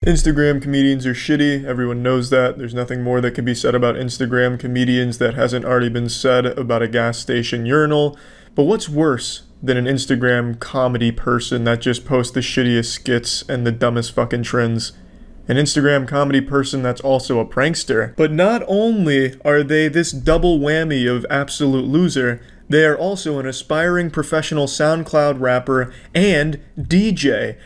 Instagram comedians are shitty, everyone knows that. There's nothing more that can be said about Instagram comedians that hasn't already been said about a gas station urinal. But what's worse than an Instagram comedy person that just posts the shittiest skits and the dumbest fucking trends? An Instagram comedy person that's also a prankster. But not only are they this double whammy of absolute loser, they are also an aspiring professional SoundCloud rapper and DJ.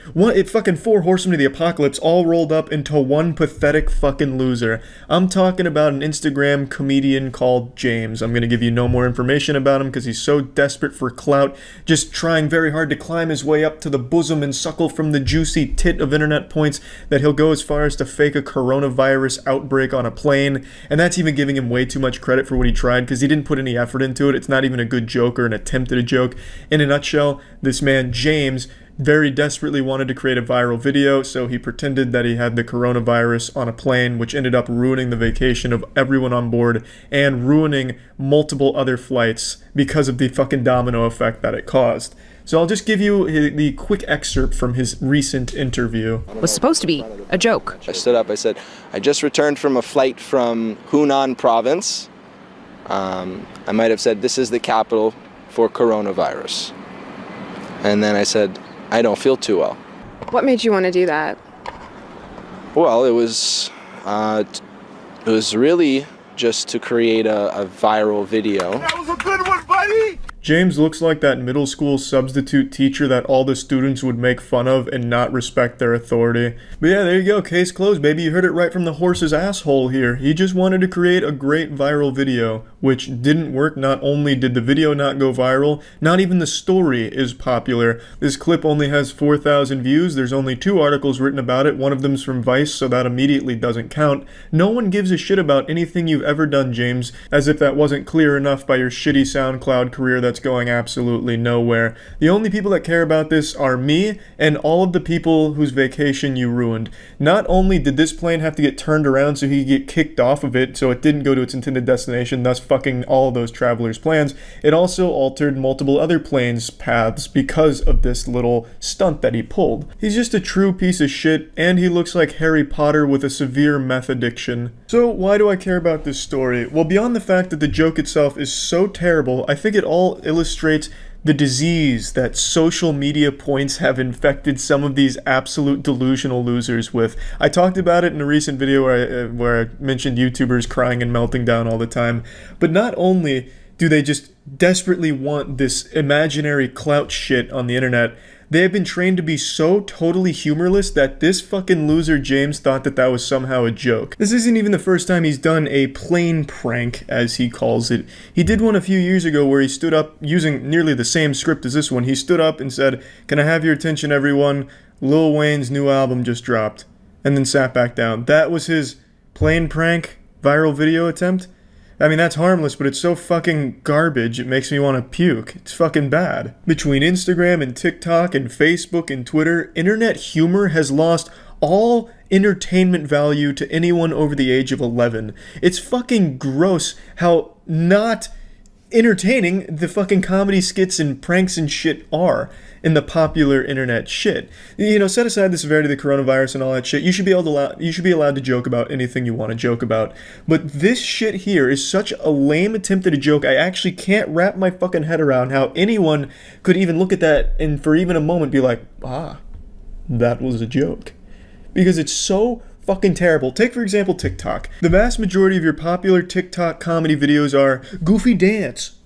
Fucking four horsemen of the apocalypse all rolled up into one pathetic fucking loser. I'm talking about an Instagram comedian called James. I'm gonna give you no more information about him because he's so desperate for clout, just trying very hard to climb his way up to the bosom and suckle from the juicy tit of internet points that he'll go as far as to fake a coronavirus outbreak on a plane. And that's even giving him way too much credit for what he tried because he didn't put any effort into it. It's not even a good joke or an attempt at a joke. In a nutshell, this man James very desperately wanted to create a viral video, so he pretended that he had the coronavirus on a plane, which ended up ruining the vacation of everyone on board and ruining multiple other flights because of the fucking domino effect that it caused. So I'll just give you the quick excerpt from his recent interview. It was supposed to be a joke. I stood up, I said, I just returned from a flight from Hunan province. I might have said, this is the capital for coronavirus. And then I said, I don't feel too well. What made you want to do that? Well, it was really just to create a viral video. That was a good one, buddy! James looks like that middle school substitute teacher that all the students would make fun of and not respect their authority. But yeah, there you go, case closed, baby. You heard it right from the horse's asshole here. He just wanted to create a great viral video, which didn't work. Not only did the video not go viral, not even the story is popular. This clip only has 4,000 views. There's only 2 articles written about it. One of them's from Vice, so that immediately doesn't count. No one gives a shit about anything you've ever done, James, as if that wasn't clear enough by your shitty SoundCloud career that's going absolutely nowhere. The only people that care about this are me and all of the people whose vacation you ruined. Not only did this plane have to get turned around so he could get kicked off of it so it didn't go to its intended destination, thus fucking all of those travelers' plans, it also altered multiple other planes' paths because of this little stunt that he pulled. He's just a true piece of shit, and he looks like Harry Potter with a severe meth addiction. So why do I care about this story? Well, beyond the fact that the joke itself is so terrible, I think it all illustrates the disease that social media points have infected some of these absolute delusional losers with. I talked about it in a recent video where I mentioned YouTubers crying and melting down all the time, but not only do they just desperately want this imaginary clout shit on the internet, they have been trained to be so totally humorless that this fucking loser James thought that that was somehow a joke. This isn't even the first time he's done a plane prank, as he calls it. He did one a few years ago where he stood up using nearly the same script as this one. He stood up and said, "Can I have your attention, everyone? Lil Wayne's new album just dropped," and then sat back down. That was his plane prank viral video attempt. I mean, that's harmless, but it's so fucking garbage, it makes me want to puke. It's fucking bad. Between Instagram and TikTok and Facebook and Twitter, internet humor has lost all entertainment value to anyone over the age of 11. It's fucking gross how not entertaining the fucking comedy skits and pranks and shit are in the popular internet shit. You know, set aside the severity of the coronavirus and all that shit, you should be allowed to joke about anything you want to joke about. But this shit here is such a lame attempt at a joke, I actually can't wrap my fucking head around how anyone could even look at that and for even a moment be like, ah, that was a joke. Because it's so fucking terrible. Take, for example, TikTok. The vast majority of your popular TikTok comedy videos are goofy dance.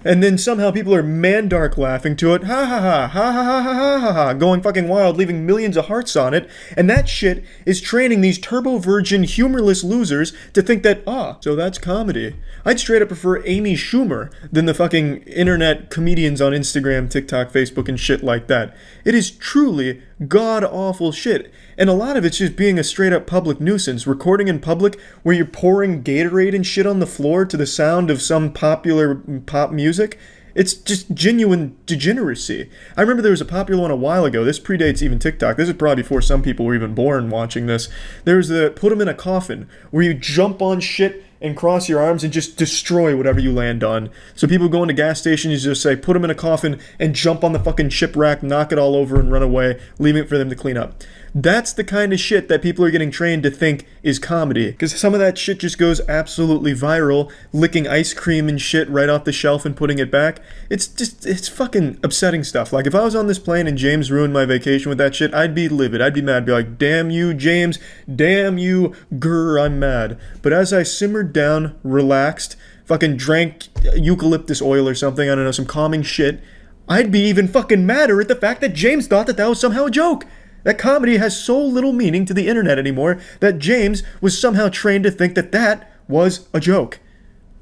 And then somehow people are mandark laughing to it, ha ha ha, ha ha ha ha ha ha ha, going fucking wild, leaving millions of hearts on it, and that shit is training these turbo virgin, humorless losers to think that, ah, so that's comedy. I'd straight up prefer Amy Schumer than the fucking internet comedians on Instagram, TikTok, Facebook, and shit like that. It is truly god-awful shit, and a lot of it's just being a straight-up public nuisance, recording in public where you're pouring Gatorade and shit on the floor to the sound of some popular pop music. It's just genuine degeneracy. I remember there was a popular one a while ago. This predates even TikTok. This is probably before some people were even born watching this. There was the put them in a coffin, where you jump on shit and cross your arms and just destroy whatever you land on. So people go into gas stations, you just say, put them in a coffin and jump on the fucking shipwreck, knock it all over and run away, leaving it for them to clean up. That's the kind of shit that people are getting trained to think is comedy. Because some of that shit just goes absolutely viral, licking ice cream and shit right off the shelf and putting it back. It's fucking upsetting stuff. Like, if I was on this plane and James ruined my vacation with that shit, I'd be livid. I'd be mad. I'd be like, damn you, James. Damn you, grr, I'm mad. But as I simmered down, relaxed, fucking drank eucalyptus oil or something, I don't know, some calming shit, I'd be even fucking madder at the fact that James thought that was somehow a joke. That comedy has so little meaning to the internet anymore that James was somehow trained to think that that was a joke.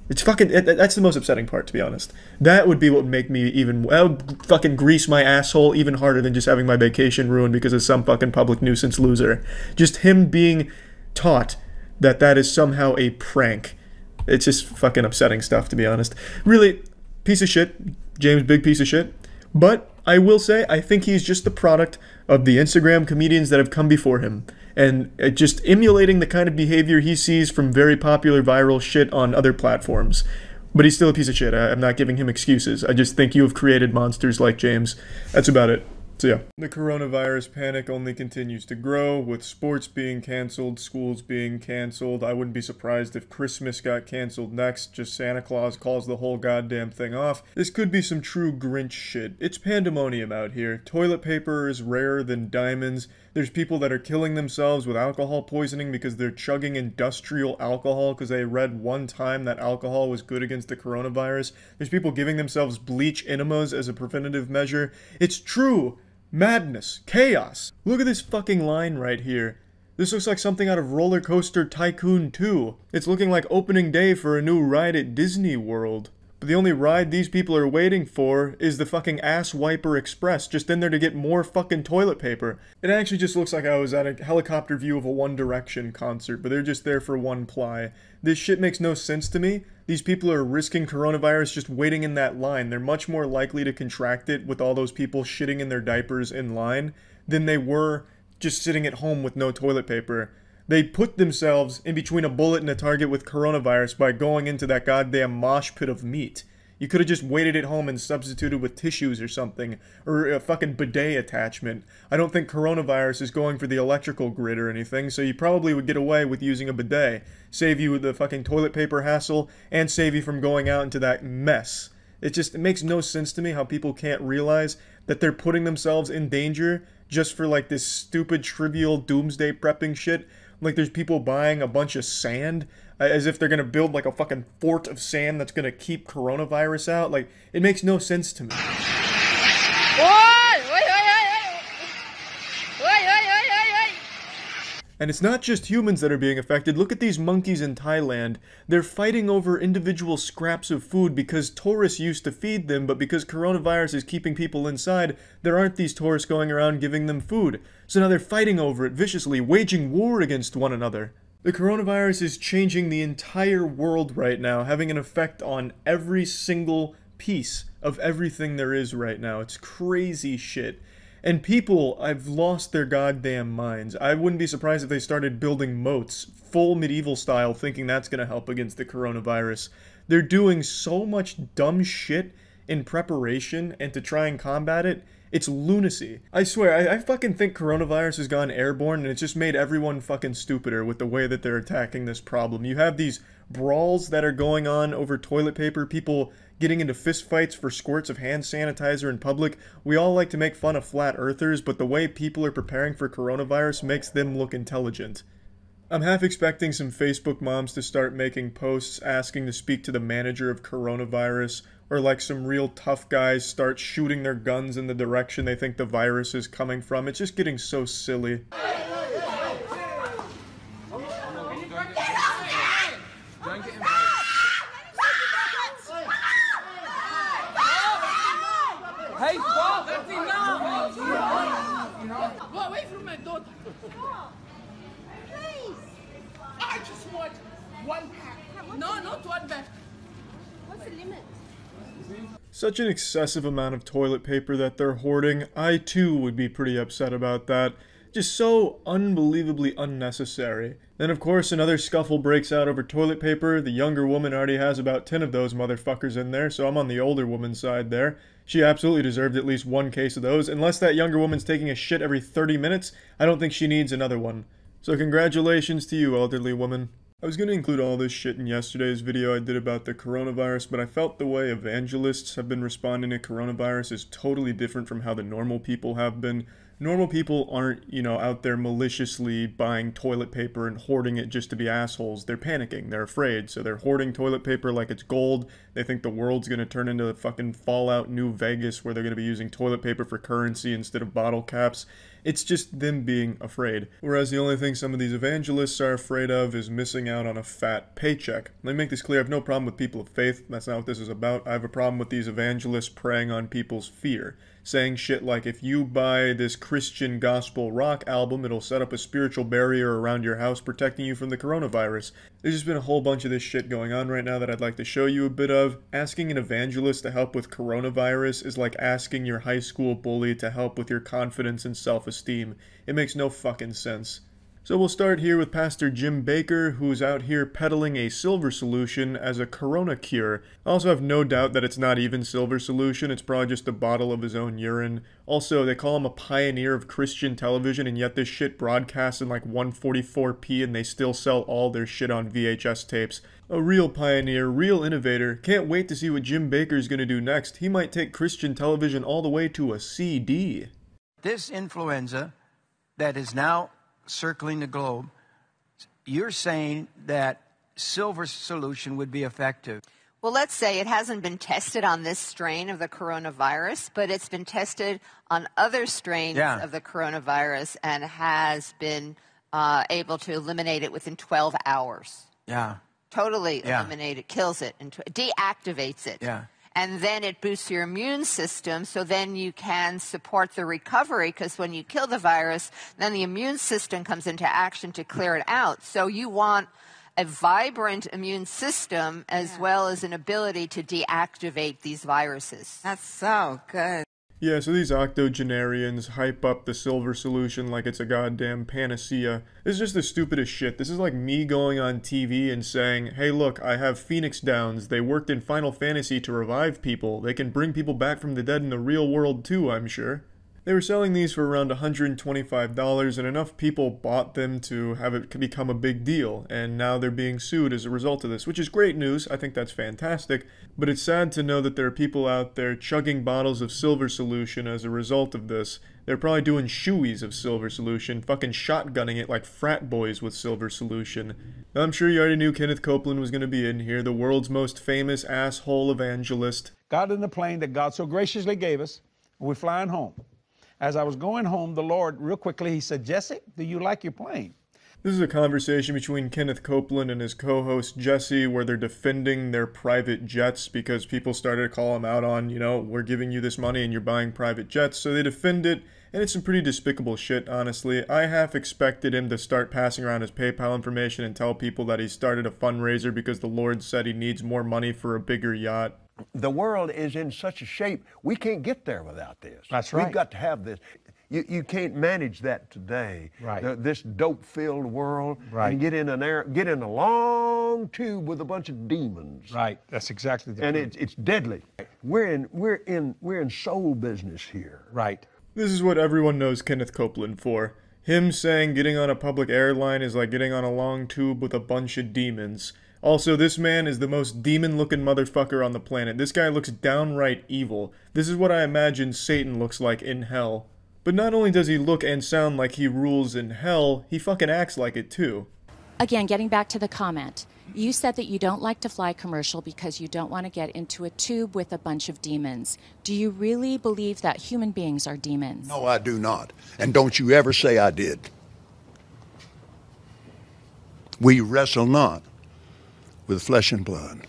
It's fucking, that's the most upsetting part, to be honest. That would be what would make me even, that would fucking grease my asshole even harder than just having my vacation ruined because of some fucking public nuisance loser. Just him being taught that that is somehow a prank. It's just fucking upsetting stuff, to be honest. Really, piece of shit. James, big piece of shit. But I will say, I think he's just the product of the Instagram comedians that have come before him. And just emulating the kind of behavior he sees from very popular viral shit on other platforms. But he's still a piece of shit. I'm not giving him excuses. I just think you have created monsters like James. That's about it. So yeah. The coronavirus panic only continues to grow, with sports being canceled, schools being canceled. I wouldn't be surprised if Christmas got canceled next, just Santa Claus calls the whole goddamn thing off. This could be some true Grinch shit. It's pandemonium out here. Toilet paper is rarer than diamonds. There's people that are killing themselves with alcohol poisoning because they're chugging industrial alcohol because they read one time that alcohol was good against the coronavirus. There's people giving themselves bleach enemas as a preventative measure. It's true. Madness. Chaos. Look at this fucking line right here. This looks like something out of Roller Coaster Tycoon 2. It's looking like opening day for a new ride at Disney World. But the only ride these people are waiting for is the fucking Ass Wiper Express, just in there to get more fucking toilet paper. It actually just looks like I was at a helicopter view of a One Direction concert, but they're just there for one ply. This shit makes no sense to me. These people are risking coronavirus just waiting in that line. They're much more likely to contract it with all those people shitting in their diapers in line than they were just sitting at home with no toilet paper. They put themselves in between a bullet and a target with coronavirus by going into that goddamn mosh pit of meat. You could have just waited at home and substituted with tissues or something, or a fucking bidet attachment. I don't think coronavirus is going for the electrical grid or anything, so you probably would get away with using a bidet. Save you the fucking toilet paper hassle, and save you from going out into that mess. It makes no sense to me how people can't realize that they're putting themselves in danger just for like this stupid, trivial doomsday prepping shit. Like there's people buying a bunch of sand as if they're going to build like a fucking fort of sand that's going to keep coronavirus out. Like, it makes no sense to me. And it's not just humans that are being affected. Look at these monkeys in Thailand. They're fighting over individual scraps of food because tourists used to feed them, but because coronavirus is keeping people inside, there aren't these tourists going around giving them food. So now they're fighting over it viciously, waging war against one another. The coronavirus is changing the entire world right now, having an effect on every single piece of everything there is right now. It's crazy shit. And people have lost their goddamn minds. I wouldn't be surprised if they started building moats, full medieval style, thinking that's going to help against the coronavirus. They're doing so much dumb shit in preparation and to try and combat it. It's lunacy. I swear, I fucking think coronavirus has gone airborne and it's just made everyone fucking stupider with the way that they're attacking this problem. You have these brawls that are going on over toilet paper, people getting into fistfights for squirts of hand sanitizer in public. We all like to make fun of flat earthers, but the way people are preparing for coronavirus makes them look intelligent. I'm half expecting some Facebook moms to start making posts asking to speak to the manager of coronavirus, or like some real tough guys start shooting their guns in the direction they think the virus is coming from. It's just getting so silly. Hey, stop! That's enough! Go away from my daughter. Stop. Please. I just want one pack. No, not one pack. What's the limit? Such an excessive amount of toilet paper that they're hoarding. I too would be pretty upset about that. Just so unbelievably unnecessary. Then of course another scuffle breaks out over toilet paper. The younger woman already has about 10 of those motherfuckers in there, so I'm on the older woman's side there. She absolutely deserved at least one case of those. Unless that younger woman's taking a shit every 30 minutes, I don't think she needs another one. So congratulations to you, elderly woman. I was going to include all this shit in yesterday's video I did about the coronavirus, but I felt the way evangelists have been responding to coronavirus is totally different from how the normal people have been. Normal people aren't, out there maliciously buying toilet paper and hoarding it just to be assholes. They're panicking. They're afraid. So they're hoarding toilet paper like it's gold. They think the world's going to turn into the fucking Fallout New Vegas where they're going to be using toilet paper for currency instead of bottle caps. It's just them being afraid. Whereas the only thing some of these evangelists are afraid of is missing out on a fat paycheck. Let me make this clear. I have no problem with people of faith. That's not what this is about. I have a problem with these evangelists preying on people's fear. Saying shit like, if you buy this Christian gospel rock album, it'll set up a spiritual barrier around your house protecting you from the coronavirus. There's just been a whole bunch of this shit going on right now that I'd like to show you a bit of. Asking an evangelist to help with coronavirus is like asking your high school bully to help with your confidence and self-esteem. It makes no fucking sense. So we'll start here with Pastor Jim Bakker, who's out here peddling a silver solution as a corona cure. I also have no doubt that it's not even silver solution, it's probably just a bottle of his own urine. Also, they call him a pioneer of Christian television, and yet this shit broadcasts in like 144p and they still sell all their shit on VHS tapes. A real pioneer, real innovator. Can't wait to see what Jim Bakker's gonna do next. He might take Christian television all the way to a CD. This influenza that is now circling the globe, you're saying that silver solution would be effective. Well, let's say it hasn't been tested on this strain of the coronavirus, but it's been tested on other strains of the coronavirus and has been able to eliminate it within 12 hours. Yeah. Totally eliminate it, kills it, and deactivates it. Yeah. And then it boosts your immune system, so then you can support the recovery, because when you kill the virus, then the immune system comes into action to clear it out. So you want a vibrant immune system as well as an ability to deactivate these viruses. That's so good. Yeah, so these octogenarians hype up the silver solution like it's a goddamn panacea. This is just the stupidest shit. This is like me going on TV and saying, hey look, I have Phoenix Downs. They worked in Final Fantasy to revive people. They can bring people back from the dead in the real world too, I'm sure. They were selling these for around $125, and enough people bought them to have it become a big deal, and now they're being sued as a result of this, which is great news. I think that's fantastic, but it's sad to know that there are people out there chugging bottles of silver solution as a result of this. They're probably doing shoeies of silver solution, fucking shotgunning it like frat boys with silver solution. Now, I'm sure you already knew Kenneth Copeland was going to be in here, the world's most famous asshole evangelist. Got in the plane that God so graciously gave us, and we're flying home. As I was going home, the Lord, real quickly, he said, Jesse, do you like your plane? This is a conversation between Kenneth Copeland and his co-host Jesse where they're defending their private jets because people started to call him out on, we're giving you this money and you're buying private jets. So they defend it, and it's some pretty despicable shit, honestly. I half expected him to start passing around his PayPal information and tell people that he started a fundraiser because the Lord said he needs more money for a bigger yacht. The world is in such a shape, we can't get there without this. That's right. We've got to have this. You can't manage that today. Right. This dope-filled world. Right. And get in a long tube with a bunch of demons. Right. That's exactly the And point. it's deadly. We're in soul business here. Right. This is what everyone knows Kenneth Copeland for. Him saying getting on a public airline is like getting on a long tube with a bunch of demons. Also, this man is the most demon-looking motherfucker on the planet. This guy looks downright evil. This is what I imagine Satan looks like in hell. But not only does he look and sound like he rules in hell, he fucking acts like it too. Again, getting back to the comment, you said that you don't like to fly commercial because you don't want to get into a tube with a bunch of demons. Do you really believe that human beings are demons? No, I do not. And don't you ever say I did. We wrestle not with flesh and blood,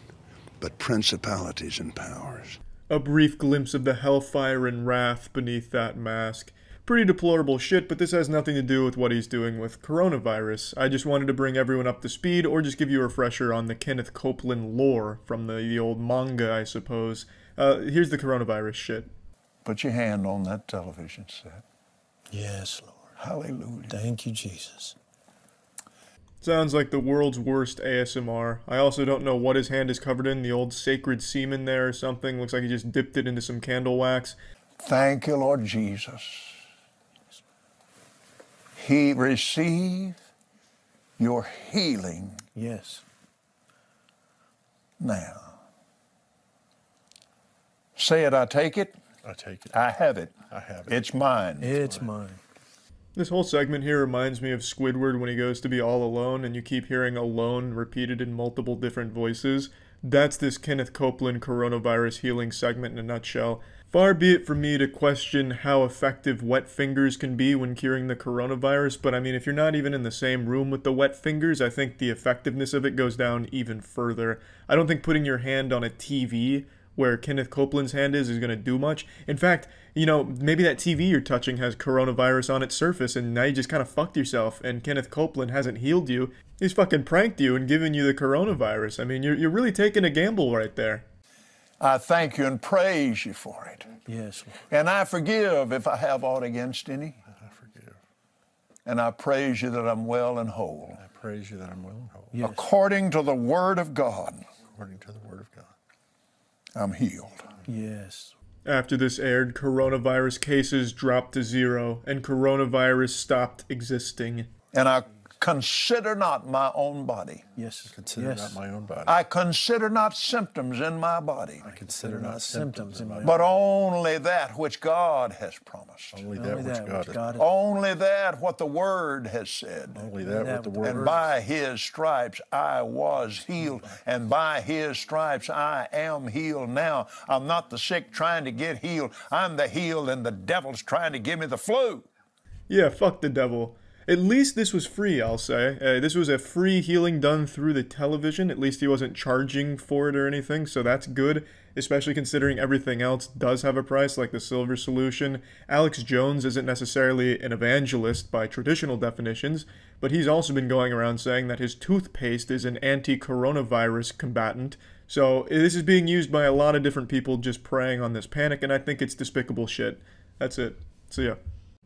but principalities and powers. A brief glimpse of the hellfire and wrath beneath that mask. Pretty deplorable shit, but this has nothing to do with what he's doing with coronavirus. I just wanted to bring everyone up to speed, or just give you a refresher on the Kenneth Copeland lore from the old manga, I suppose. Here's the coronavirus shit. Put your hand on that television set. Yes, Lord. Hallelujah. Thank you, Jesus. Sounds like the world's worst ASMR. I also don't know what his hand is covered in, the old sacred semen there or something. Looks like he just dipped it into some candle wax. Thank you, Lord Jesus. He received your healing. Yes. Now. Say it, I take it. I take it. I have it. I have it. It's mine. It's mine. This whole segment here reminds me of Squidward when he goes to be all alone and you keep hearing alone repeated in multiple different voices. That's this Kenneth Copeland coronavirus healing segment in a nutshell. Far be it from me to question how effective wet fingers can be when curing the coronavirus, but I mean, if you're not even in the same room with the wet fingers, I think the effectiveness of it goes down even further. I don't think putting your hand on a TV where Kenneth Copeland's hand is going to do much. In fact, you know, maybe that TV you're touching has coronavirus on its surface and now you just kind of fucked yourself and Kenneth Copeland hasn't healed you. He's fucking pranked you and given you the coronavirus. I mean, you're really taking a gamble right there. I thank you and praise you for it. Yes, Lord. And I forgive if I have aught against any. I forgive. And I praise you that I'm well and whole. I praise you that I'm well and whole. Yes. According to the word of God. According to the word of God. I'm healed. Yes. After this aired, coronavirus cases dropped to 0 and coronavirus stopped existing. And I consider not my own body. Yes. Consider not my own body. I consider not symptoms in my body. I consider not symptoms in my body. But only that which God has promised. Only that which God has. Only that what the Word has said. Only that what the Word has. And by His stripes I was healed. And by His stripes I am healed now. I'm not the sick trying to get healed. I'm the healed and the devil's trying to give me the flu. Yeah, fuck the devil. At least this was free, I'll say. This was a free healing done through the television. At least he wasn't charging for it or anything, so that's good, especially considering everything else does have a price, like the silver solution. Alex Jones isn't necessarily an evangelist by traditional definitions, but he's also been going around saying that his toothpaste is an anti-coronavirus combatant. So this is being used by a lot of different people just preying on this panic, and I think it's despicable shit. That's it. See ya.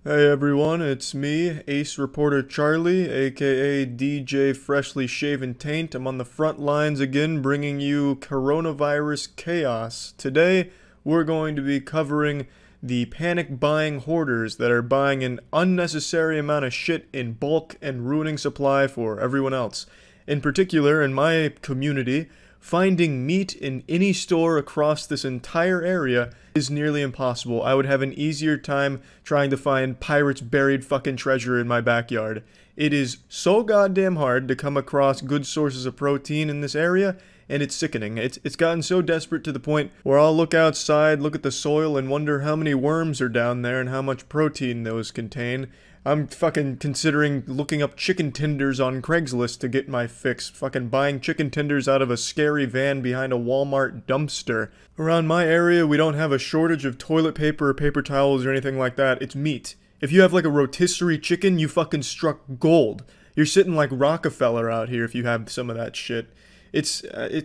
Hey everyone, it's me, Ace Reporter Charlie, aka DJ Freshly Shaven Taint. I'm on the front lines again, bringing you coronavirus chaos. Today, we're going to be covering the panic buying hoarders that are buying an unnecessary amount of shit in bulk and ruining supply for everyone else. In particular, in my community, finding meat in any store across this entire area is nearly impossible. I would have an easier time trying to find pirates' buried fucking treasure in my backyard. It is so goddamn hard to come across good sources of protein in this area, and it's sickening. It's gotten so desperate to the point where I'll look outside, look at the soil, and wonder how many worms are down there and how much protein those contain. I'm fucking considering looking up chicken tenders on Craigslist to get my fix. Fucking buying chicken tenders out of a scary van behind a Walmart dumpster. Around my area, we don't have a shortage of toilet paper or paper towels or anything like that. It's meat. If you have like a rotisserie chicken, you fucking struck gold. You're sitting like Rockefeller out here if you have some of that shit. It's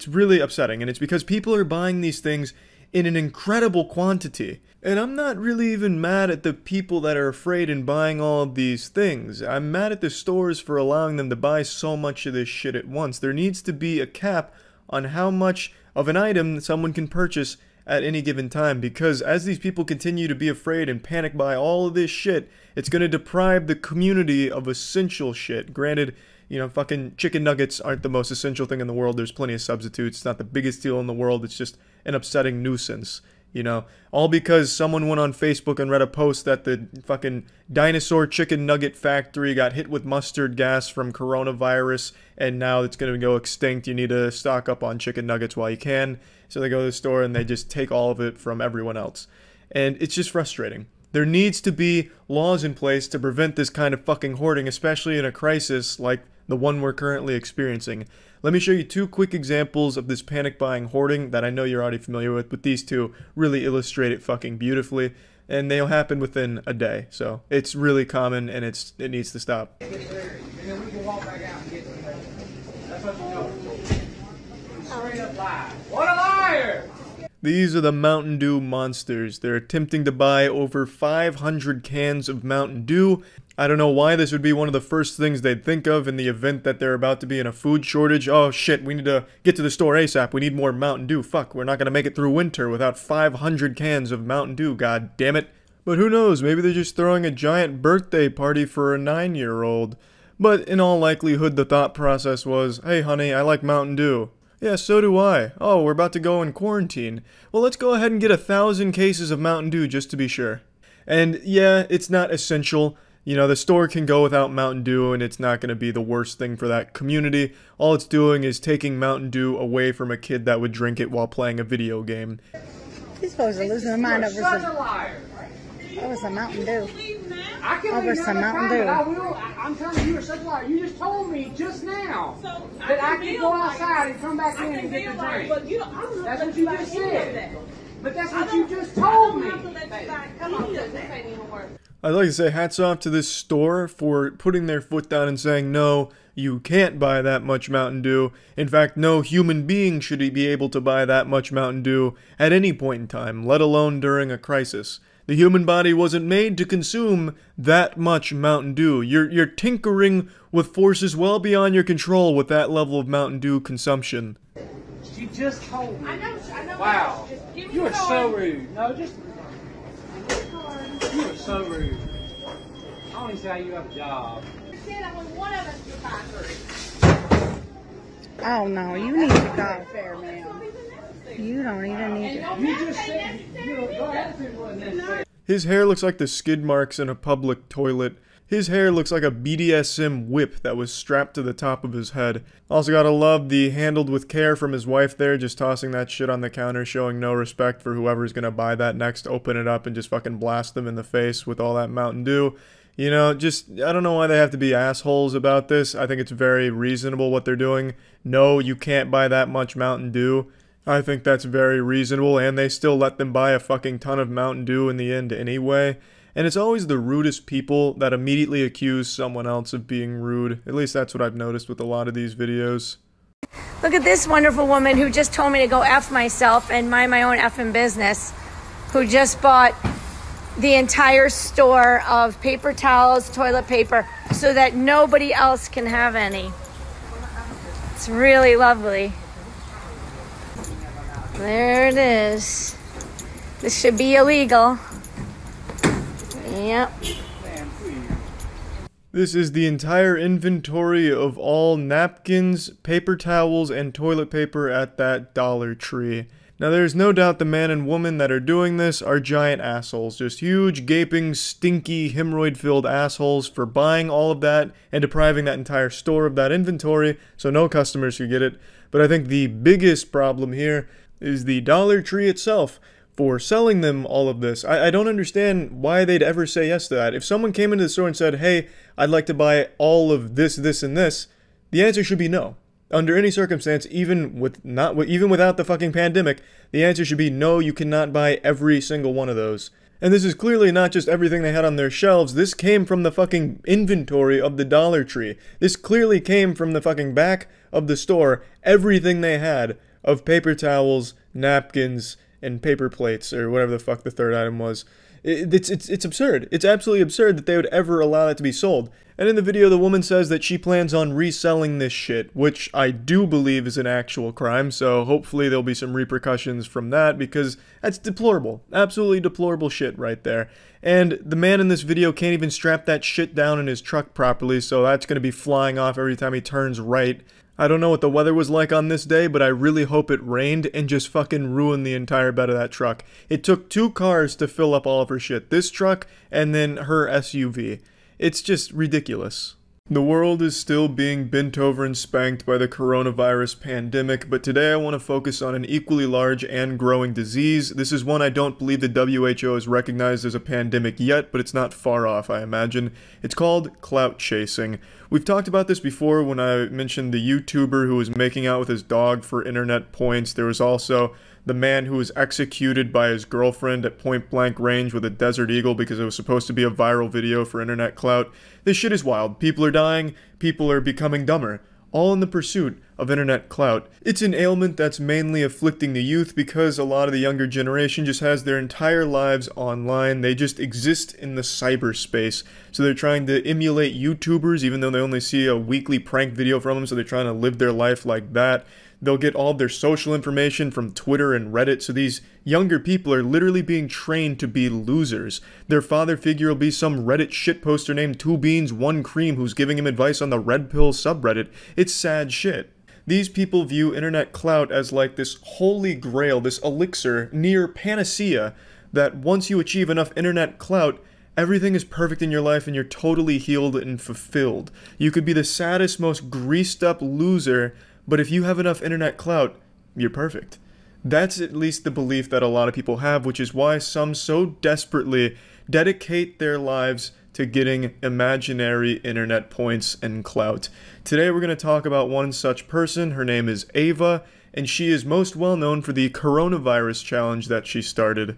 really upsetting, and it's because people are buying these things in an incredible quantity. And I'm not really even mad at the people that are afraid and buying all of these things. I'm mad at the stores for allowing them to buy so much of this shit at once. There needs to be a cap on how much of an item someone can purchase at any given time, because as these people continue to be afraid and panic buy all of this shit, it's going to deprive the community of essential shit. Granted, you know, fucking chicken nuggets aren't the most essential thing in the world. There's plenty of substitutes. It's not the biggest deal in the world. It's just an upsetting nuisance, you know, all because someone went on Facebook and read a post that the fucking dinosaur chicken nugget factory got hit with mustard gas from coronavirus and now it's going to go extinct. You need to stock up on chicken nuggets while you can. So they go to the store and they just take all of it from everyone else. And it's just frustrating. There needs to be laws in place to prevent this kind of fucking hoarding, especially in a crisis like the one we're currently experiencing. Let me show you two quick examples of this panic buying hoarding that I know you're already familiar with, but these two really illustrate it fucking beautifully, and they'll happen within a day. So it's really common, and it needs to stop. What a liar! These are the Mountain Dew monsters. They're attempting to buy over 500 cans of Mountain Dew. I don't know why this would be one of the first things they'd think of in the event that they're about to be in a food shortage. Oh shit, we need to get to the store ASAP. We need more Mountain Dew. Fuck, we're not gonna make it through winter without 500 cans of Mountain Dew, god damn it. But who knows, maybe they're just throwing a giant birthday party for a 9-year-old. But in all likelihood, the thought process was, hey honey, I like Mountain Dew. Yeah, so do I. Oh, we're about to go in quarantine. Well, let's go ahead and get 1,000 cases of Mountain Dew just to be sure. And yeah, it's not essential. You know, the store can go without Mountain Dew and it's not going to be the worst thing for that community. All it's doing is taking Mountain Dew away from a kid that would drink it while playing a video game. He's supposed to lose his mind over some Mountain Dew. Over some Mountain Dew. I'm telling you, you're such a liar. You just told me just now that I can go outside and come back in and get the drink. That's what you just said. But that's what you just told me. I'd like to say hats off to this store for putting their foot down and saying, no, you can't buy that much Mountain Dew. In fact, no human being should be able to buy that much Mountain Dew at any point in time, let alone during a crisis. The human body wasn't made to consume that much Mountain Dew. You're tinkering with forces well beyond your control with that level of Mountain Dew consumption. She just told me. I know. Wow. You are so rude. No, just... You are so rude. I don't even see how you have a job. Oh no, you need to go. Fair, man. You don't even need to. You just said, your attitude wasn't necessary. His hair looks like the skid marks in a public toilet. His hair looks like a BDSM whip that was strapped to the top of his head. Also gotta love the handled with care from his wife there, just tossing that shit on the counter, showing no respect for whoever's gonna buy that next, open it up and just fucking blast them in the face with all that Mountain Dew. You know, just, I don't know why they have to be assholes about this. I think it's very reasonable what they're doing. No, you can't buy that much Mountain Dew. I think that's very reasonable, and they still let them buy a fucking ton of Mountain Dew in the end anyway. And it's always the rudest people that immediately accuse someone else of being rude. At least that's what I've noticed with a lot of these videos. Look at this wonderful woman who just told me to go F myself and mind my own effing business, who just bought the entire store of paper towels, toilet paper, so that nobody else can have any. It's really lovely. There it is. This should be illegal. Yep. This is the entire inventory of all napkins, paper towels, and toilet paper at that Dollar Tree. Now there's no doubt the man and woman that are doing this are giant assholes. Just huge, gaping, stinky, hemorrhoid-filled assholes for buying all of that and depriving that entire store of that inventory so no customers could get it. But I think the biggest problem here is the Dollar Tree itself for selling them all of this. I don't understand why they'd ever say yes to that. If someone came into the store and said, hey, I'd like to buy all of this, this, and this, the answer should be no. Under any circumstance, even without the fucking pandemic, the answer should be no, you cannot buy every single one of those. And this is clearly not just everything they had on their shelves. This came from the fucking inventory of the Dollar Tree. This clearly came from the fucking back of the store. Everything they had of paper towels, napkins, and paper plates, or whatever the fuck the third item was. It's absurd. It's absolutely absurd that they would ever allow that to be sold. And in the video, the woman says that she plans on reselling this shit, which I do believe is an actual crime, so hopefully there'll be some repercussions from that, because that's deplorable. Absolutely deplorable shit right there. And the man in this video can't even strap that shit down in his truck properly, so that's going to be flying off every time he turns right. I don't know what the weather was like on this day, but I really hope it rained and just fucking ruined the entire bed of that truck. It took 2 cars to fill up all of her shit. This truck and then her SUV. It's just ridiculous. The world is still being bent over and spanked by the coronavirus pandemic, but today I want to focus on an equally large and growing disease. This is one I don't believe the WHO has recognized as a pandemic yet, but it's not far off, I imagine. It's called clout chasing. We've talked about this before when I mentioned the YouTuber who was making out with his dog for internet points. There was also the man who was executed by his girlfriend at point blank range with a Desert Eagle because it was supposed to be a viral video for internet clout. This shit is wild. People are dying. People are becoming dumber. all in the pursuit of internet clout. It's an ailment that's mainly afflicting the youth because a lot of the younger generation just has their entire lives online. They just exist in the cyberspace. So they're trying to emulate YouTubers even though they only see a weekly prank video from them, so they're trying to live their life like that. They'll get all of their social information from Twitter and Reddit, so these younger people are literally being trained to be losers. Their father figure will be some Reddit shitposter named 2Beans1Cream who's giving him advice on the Red Pill subreddit. It's sad shit. These people view internet clout as like this holy grail, this elixir, near panacea, that once you achieve enough internet clout, everything is perfect in your life and you're totally healed and fulfilled. You could be the saddest, most greased up loser, but if you have enough internet clout, you're perfect. That's at least the belief that a lot of people have, which is why some so desperately dedicate their lives to getting imaginary internet points and clout. Today we're going to talk about one such person. Her name is Ava, and she is most well known for the coronavirus challenge that she started.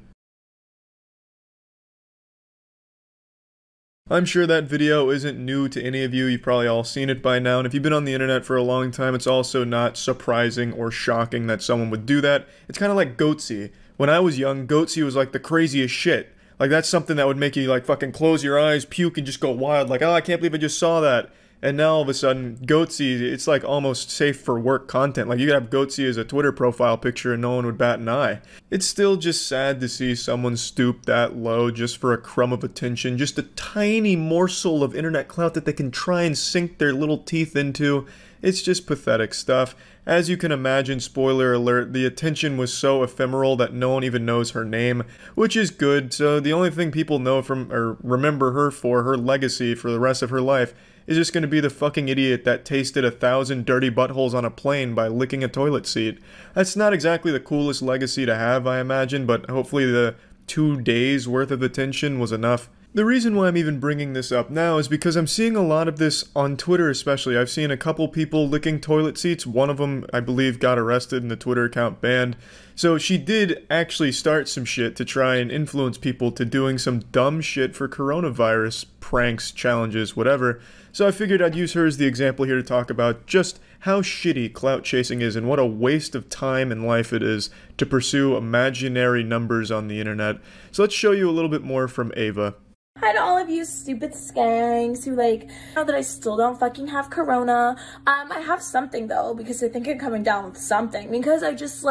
I'm sure that video isn't new to any of you. You've probably all seen it by now, and if you've been on the internet for a long time, it's also not surprising or shocking that someone would do that. It's kind of like Goatsy. When I was young, Goatsy was like the craziest shit. Like, that's something that would make you like fucking close your eyes, puke, and just go wild, like, oh, I can't believe I just saw that. And now all of a sudden, Goatsy, it's like almost safe for work content. Like, you could have Goatsy as a Twitter profile picture and no one would bat an eye. It's still just sad to see someone stoop that low just for a crumb of attention, just a tiny morsel of internet clout that they can try and sink their little teeth into. It's just pathetic stuff. As you can imagine, spoiler alert, the attention was so ephemeral that no one even knows her name, which is good. So the only thing people know from, or remember her for, her legacy for the rest of her life, is just going to be the fucking idiot that tasted 1,000 dirty buttholes on a plane by licking a toilet seat. That's not exactly the coolest legacy to have, I imagine, but hopefully the 2 days worth of attention was enough. The reason why I'm even bringing this up now is because I'm seeing a lot of this on Twitter especially. I've seen a couple people licking toilet seats. One of them, I believe, got arrested and the Twitter account banned. So she did actually start some shit to try and influence people to doing some dumb shit for coronavirus pranks, challenges, whatever. So I figured I'd use her as the example here to talk about just how shitty clout chasing is and what a waste of time and life it is to pursue imaginary numbers on the internet. So let's show you a little bit more from Ava. Hi to all of you stupid skanks who know that I still don't fucking have corona. I have something though, because I think I'm coming down with something, because I just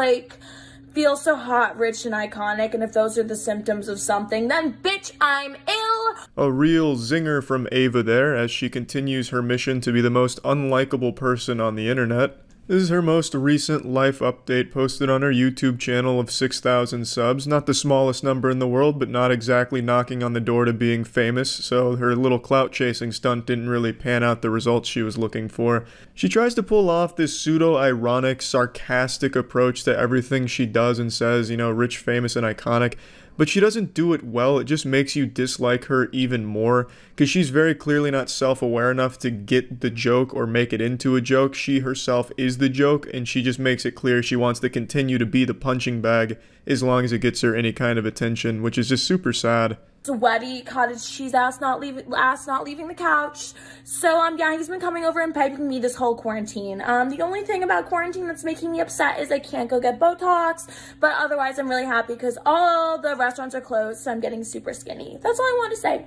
feel so hot, rich, and iconic, and if those are the symptoms of something, then bitch, I'm ill! A real zinger from Ava there, as she continues her mission to be the most unlikable person on the internet. This is her most recent life update posted on her YouTube channel of 6,000 subs. Not the smallest number in the world, but not exactly knocking on the door to being famous, so her little clout chasing stunt didn't really pan out the results she was looking for. She tries to pull off this pseudo-ironic, sarcastic approach to everything she does and says, you know, rich, famous, and iconic. But she doesn't do it well. It just makes you dislike her even more, because she's very clearly not self-aware enough to get the joke or make it into a joke. She herself is the joke, and she just makes it clear she wants to continue to be the punching bag as long as it gets her any kind of attention, which is just super sad. Sweaty cottage cheese ass not leaving the couch. So yeah, he's been coming over and piping me this whole quarantine. The only thing about quarantine that's making me upset is I can't go get Botox, but otherwise I'm really happy because all the restaurants are closed, so I'm getting super skinny. That's all I want to say.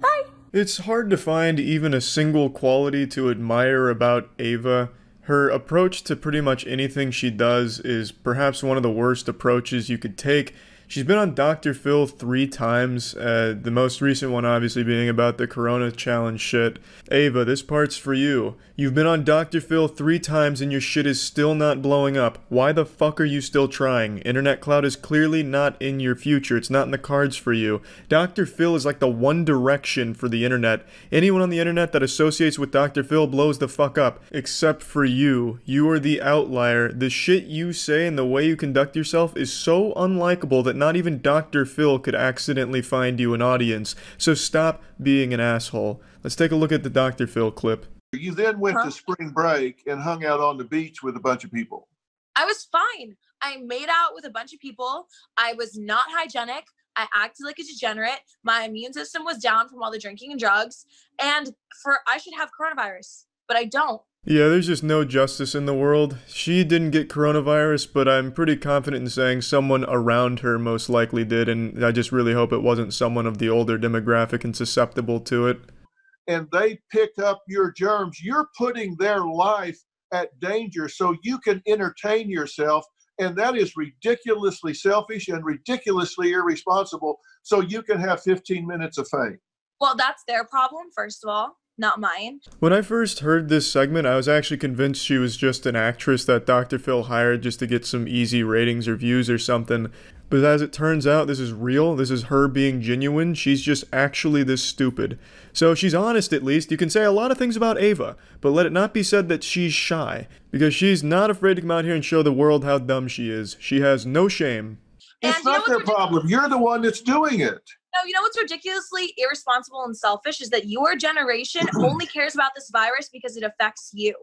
Bye. It's hard to find even a single quality to admire about Ava. Her approach to pretty much anything she does is perhaps one of the worst approaches you could take. She's been on Dr. Phil 3 times, the most recent one obviously being about the Corona Challenge shit. Ava, this part's for you. You've been on Dr. Phil 3 times and your shit is still not blowing up. Why the fuck are you still trying? Internet clout is clearly not in your future. It's not in the cards for you. Dr. Phil is like the one direction for the internet. Anyone on the internet that associates with Dr. Phil blows the fuck up. Except for you. You are the outlier. The shit you say and the way you conduct yourself is so unlikable that not even Dr. Phil could accidentally find you an audience. So stop being an asshole. Let's take a look at the Dr. Phil clip. You then went to spring break and hung out on the beach with a bunch of people. I was fine. I made out with a bunch of people. I was not hygienic. I acted like a degenerate. My immune system was down from all the drinking and drugs. And I should have coronavirus, but I don't. Yeah, there's just no justice in the world. She didn't get coronavirus, but I'm pretty confident in saying someone around her most likely did, and I just really hope it wasn't someone of the older demographic and susceptible to it. And they pick up your germs. You're putting their life at danger so you can entertain yourself, and that is ridiculously selfish and ridiculously irresponsible so you can have 15 minutes of fame. Well, that's their problem, first of all, not mine. When I first heard this segment, I was actually convinced she was just an actress that Dr. Phil hired just to get some easy ratings or views or something. But as it turns out, this is real. This is her being genuine. She's just actually this stupid. So she's honest, at least. You can say a lot of things about Ava, but let it not be said that she's shy, because she's not afraid to come out here and show the world how dumb she is. She has no shame. It's not their problem. You're the one that's doing it. No, you know what's ridiculously irresponsible and selfish is that your generation only cares about this virus because it affects you.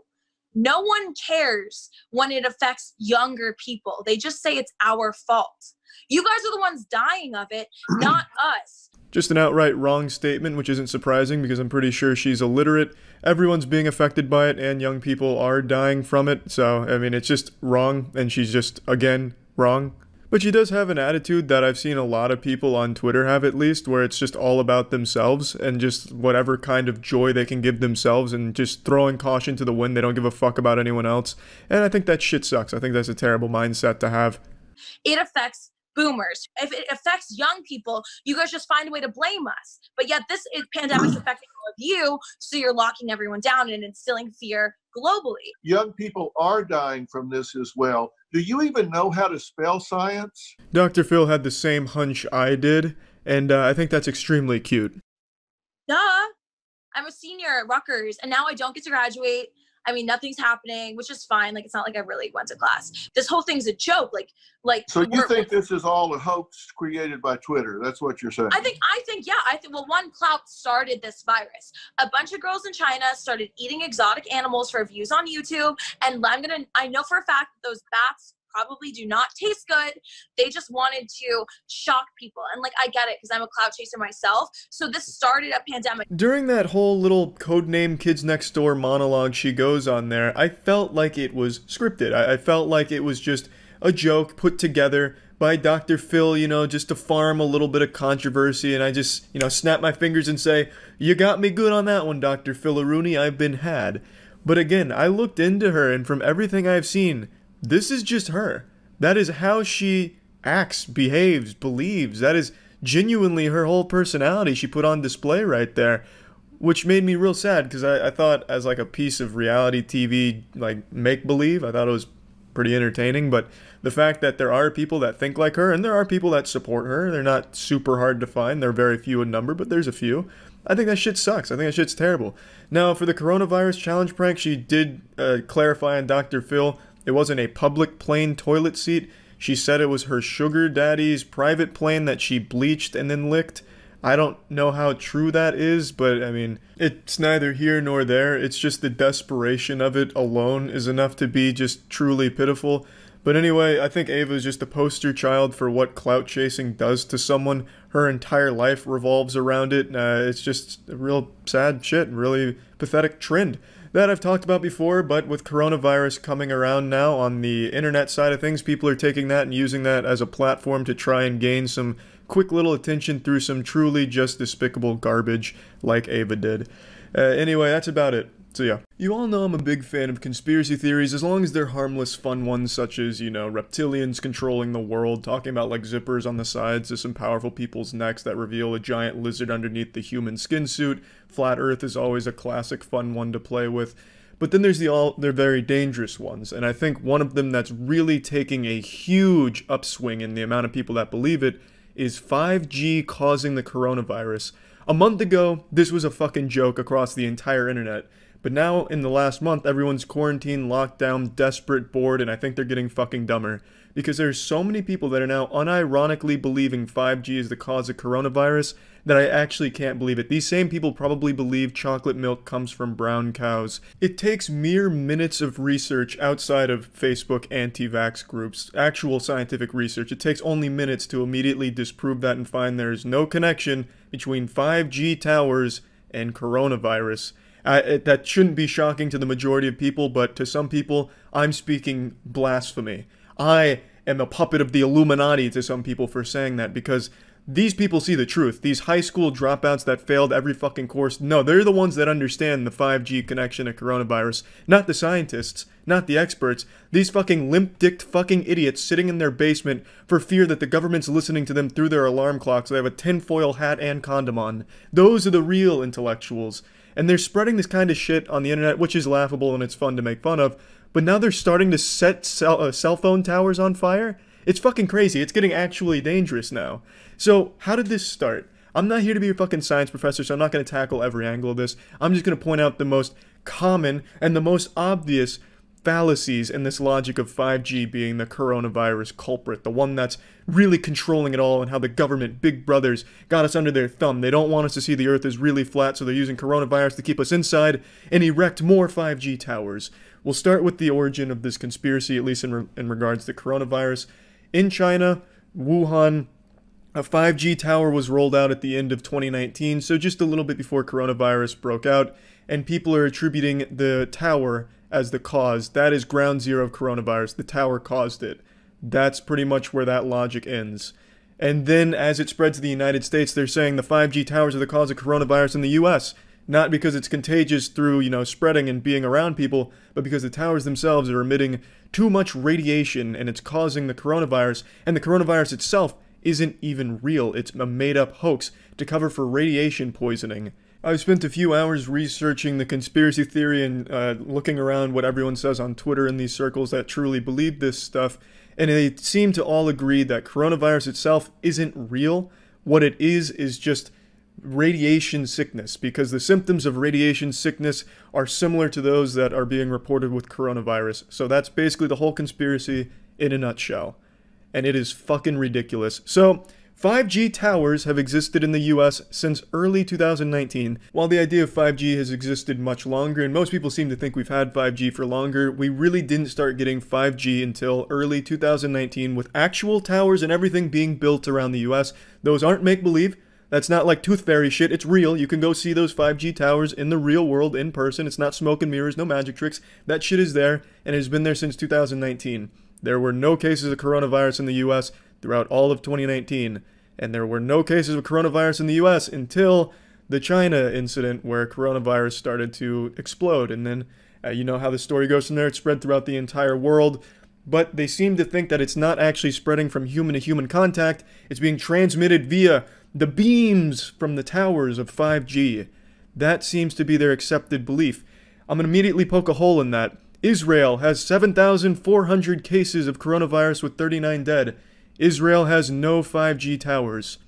No one cares when it affects younger people. They just say it's our fault. You guys are the ones dying of it, not us. Just an outright wrong statement, which isn't surprising because I'm pretty sure she's illiterate. Everyone's being affected by it, and young people are dying from it. So, I mean, it's just wrong, and she's just, again, wrong. But she does have an attitude that I've seen a lot of people on Twitter have, at least, where it's just all about themselves and just whatever kind of joy they can give themselves and just throwing caution to the wind. They don't give a fuck about anyone else. And I think that shit sucks. I think that's a terrible mindset to have. It affects boomers. If it affects young people, you guys just find a way to blame us. But yet this pandemic is affecting all of you, so you're locking everyone down and instilling fear globally. Young people are dying from this as well. Do you even know how to spell science? Dr. Phil had the same hunch I did, and I think that's extremely cute. Duh. I'm a senior at Rutgers, and now I don't get to graduate. I mean, nothing's happening, which is fine. Like, it's not like I really went to class. This whole thing's a joke. So you think this is all a hoax created by Twitter? That's what you're saying? I think, yeah. Well, one, Clout started this virus. A bunch of girls in China started eating exotic animals for views on YouTube. And I know for a fact that those bats probably do not taste good. They just wanted to shock people. And I get it because I'm a clout chaser myself. So this started a pandemic. During that whole little codename Kids Next Door monologue she goes on there, I felt like it was scripted. I felt like it was just a joke put together by Dr. Phil, just to farm a little bit of controversy. And I just, snap my fingers and say, you got me good on that one, Dr. Phil-a-Rooney. I've been had. But again, I looked into her, and from everything I've seen, this is just her. That is how she acts, behaves, believes. That is genuinely her whole personality she put on display right there, which made me real sad because I thought as a piece of reality TV, make-believe, I thought it was pretty entertaining. But the fact that there are people that think like her and there are people that support her, they're not super hard to find. They're very few in number, but there's a few. I think that shit sucks. I think that shit's terrible. Now, for the coronavirus challenge prank, she did clarify on Dr. Phil, it wasn't a public plane toilet seat. She said it was her sugar daddy's private plane that she bleached and then licked. I don't know how true that is, but I mean, it's neither here nor there. It's just the desperation of it alone is enough to be just truly pitiful. But anyway, I think Ava is just the poster child for what clout chasing does to someone. Her entire life revolves around it. It's just a real sad shit, really pathetic trend that I've talked about before, but with coronavirus coming around now on the internet side of things, people are taking that and using that as a platform to try and gain some quick little attention through some truly just despicable garbage like Ava did. Anyway, that's about it. So yeah, you all know I'm a big fan of conspiracy theories as long as they're harmless, fun ones such as, reptilians controlling the world, talking about zippers on the sides of some powerful people's necks that reveal a giant lizard underneath the human skin suit. Flat Earth is always a classic fun one to play with. But then there's they're very dangerous ones, and I think one of them that's really taking a huge upswing in the amount of people that believe it is 5G causing the coronavirus. A month ago, this was a fucking joke across the entire internet. But now, in the last month, everyone's quarantined, locked down, desperate, bored, and I think they're getting fucking dumber. Because there's so many people that are now unironically believing 5G is the cause of coronavirus that I actually can't believe it. These same people probably believe chocolate milk comes from brown cows. It takes mere minutes of research outside of Facebook anti-vax groups, actual scientific research. It takes only minutes to immediately disprove that and find there's no connection between 5G towers and coronavirus. That shouldn't be shocking to the majority of people, but to some people, I'm speaking blasphemy. I am a puppet of the Illuminati to some people for saying that, because these people see the truth. These high school dropouts that failed every fucking course, no, they're the ones that understand the 5G connection to coronavirus, not the scientists, not the experts. These fucking limp-dicked fucking idiots sitting in their basement for fear that the government's listening to them through their alarm clock so they have a tinfoil hat and condom on. Those are the real intellectuals. And they're spreading this kind of shit on the internet, which is laughable and it's fun to make fun of, but now they're starting to set cell phone towers on fire? It's fucking crazy. It's getting actually dangerous now. So, how did this start? I'm not here to be a fucking science professor, so I'm not going to tackle every angle of this. I'm just going to point out the most common and the most obvious fallacies in this logic of 5G being the coronavirus culprit, the one that's really controlling it all, and how the government, big brothers, got us under their thumb. They don't want us to see the earth is really flat, so they're using coronavirus to keep us inside and erect more 5G towers. We'll start with the origin of this conspiracy, at least in regards to coronavirus. In China, Wuhan, a 5G tower was rolled out at the end of 2019, so just a little bit before coronavirus broke out, and people are attributing the tower as the cause. That is ground zero of coronavirus. The tower caused it. That's pretty much where that logic ends. And then as it spread to the United States, they're saying the 5G towers are the cause of coronavirus in the US. Not because it's contagious through, spreading and being around people, but because the towers themselves are emitting too much radiation and it's causing the coronavirus, and the coronavirus itself isn't even real. It's a made-up hoax to cover for radiation poisoning. I've spent a few hours researching the conspiracy theory and looking around what everyone says on Twitter in these circles that truly believe this stuff, and they seem to all agree that coronavirus itself isn't real. What it is just radiation sickness, because the symptoms of radiation sickness are similar to those that are being reported with coronavirus. So that's basically the whole conspiracy in a nutshell. And it is fucking ridiculous. So, 5G towers have existed in the US since early 2019. While the idea of 5G has existed much longer, and most people seem to think we've had 5G for longer, we really didn't start getting 5G until early 2019 with actual towers and everything being built around the US. Those aren't make-believe. That's not like Tooth Fairy shit. It's real. You can go see those 5G towers in the real world, in person. It's not smoke and mirrors, no magic tricks. That shit is there, and it has been there since 2019. There were no cases of coronavirus in the US throughout all of 2019, and there were no cases of coronavirus in the US until the China incident where coronavirus started to explode. And then, you know how the story goes from there. It spread throughout the entire world. But they seem to think that it's not actually spreading from human to human contact. It's being transmitted via the beams from the towers of 5G. That seems to be their accepted belief. I'm going to immediately poke a hole in that. Israel has 7,400 cases of coronavirus with 39 dead. Israel has no 5G towers.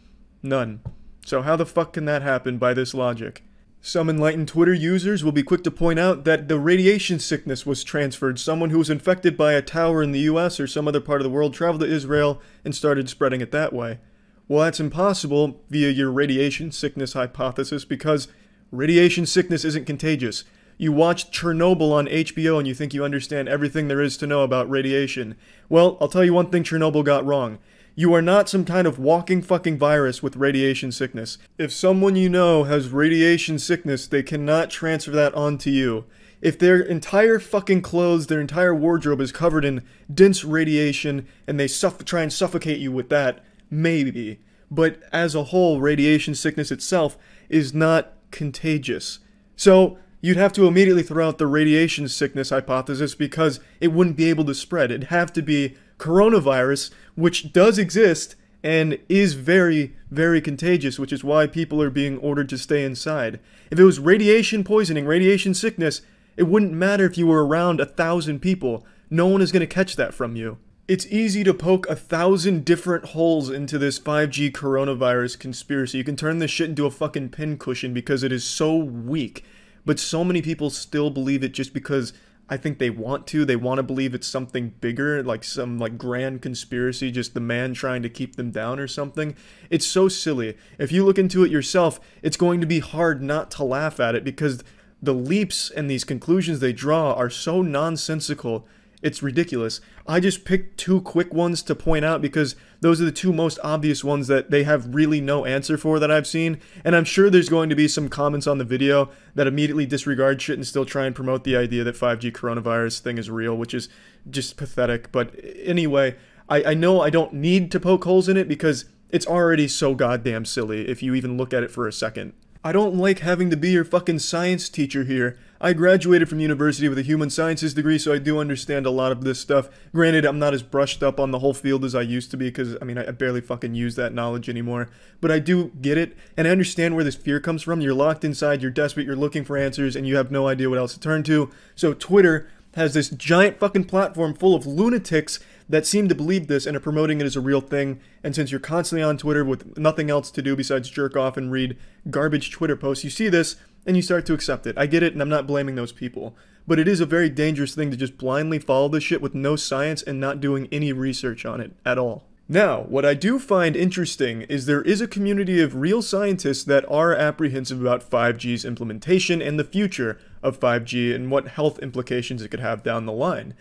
None. So how the fuck can that happen by this logic? Some enlightened Twitter users will be quick to point out that the radiation sickness was transferred. Someone who was infected by a tower in the US or some other part of the world traveled to Israel and started spreading it that way. Well, that's impossible via your radiation sickness hypothesis, because radiation sickness isn't contagious. You watched Chernobyl on HBO and you think you understand everything there is to know about radiation. Well, I'll tell you one thing Chernobyl got wrong. You are not some kind of walking fucking virus with radiation sickness. If someone you know has radiation sickness, they cannot transfer that onto you. If their entire fucking clothes, their entire wardrobe is covered in dense radiation and they try and suffocate you with that, maybe. But as a whole, radiation sickness itself is not contagious. So, you'd have to immediately throw out the radiation sickness hypothesis because it wouldn't be able to spread. It'd have to be coronavirus, which does exist and is very, very contagious, which is why people are being ordered to stay inside. If it was radiation poisoning, radiation sickness, it wouldn't matter if you were around 1,000 people. No one is going to catch that from you. It's easy to poke 1,000 different holes into this 5G coronavirus conspiracy. You can turn this shit into a fucking pincushion because it is so weak. But so many people still believe it just because I think they want to. They want to believe it's something bigger, like some grand conspiracy, just the man trying to keep them down or something. It's so silly. If you look into it yourself, it's going to be hard not to laugh at it because the leaps and these conclusions they draw are so nonsensical It's ridiculous. I just picked two quick ones to point out because those are the two most obvious ones that they have really no answer for that I've seen. And I'm sure there's going to be some comments on the video that immediately disregard shit and still try and promote the idea that 5G coronavirus thing is real, which is just pathetic. But anyway, I know I don't need to poke holes in it because it's already so goddamn silly if you even look at it for a second. I don't like having to be your fucking science teacher here. I graduated from university with a human sciences degree, so I do understand a lot of this stuff. Granted, I'm not as brushed up on the whole field as I used to be, because, I mean, I barely fucking use that knowledge anymore. But I do get it, and I understand where this fear comes from. You're locked inside, you're desperate, you're looking for answers, and you have no idea what else to turn to. So Twitter has this giant fucking platform full of lunatics that seem to believe this and are promoting it as a real thing. And since you're constantly on Twitter with nothing else to do besides jerk off and read garbage Twitter posts, you see this and you start to accept it. I get it, and I'm not blaming those people. But it is a very dangerous thing to just blindly follow this shit with no science and not doing any research on it at all. Now, what I do find interesting is there is a community of real scientists that are apprehensive about 5G's implementation and the future of 5G and what health implications it could have down the line.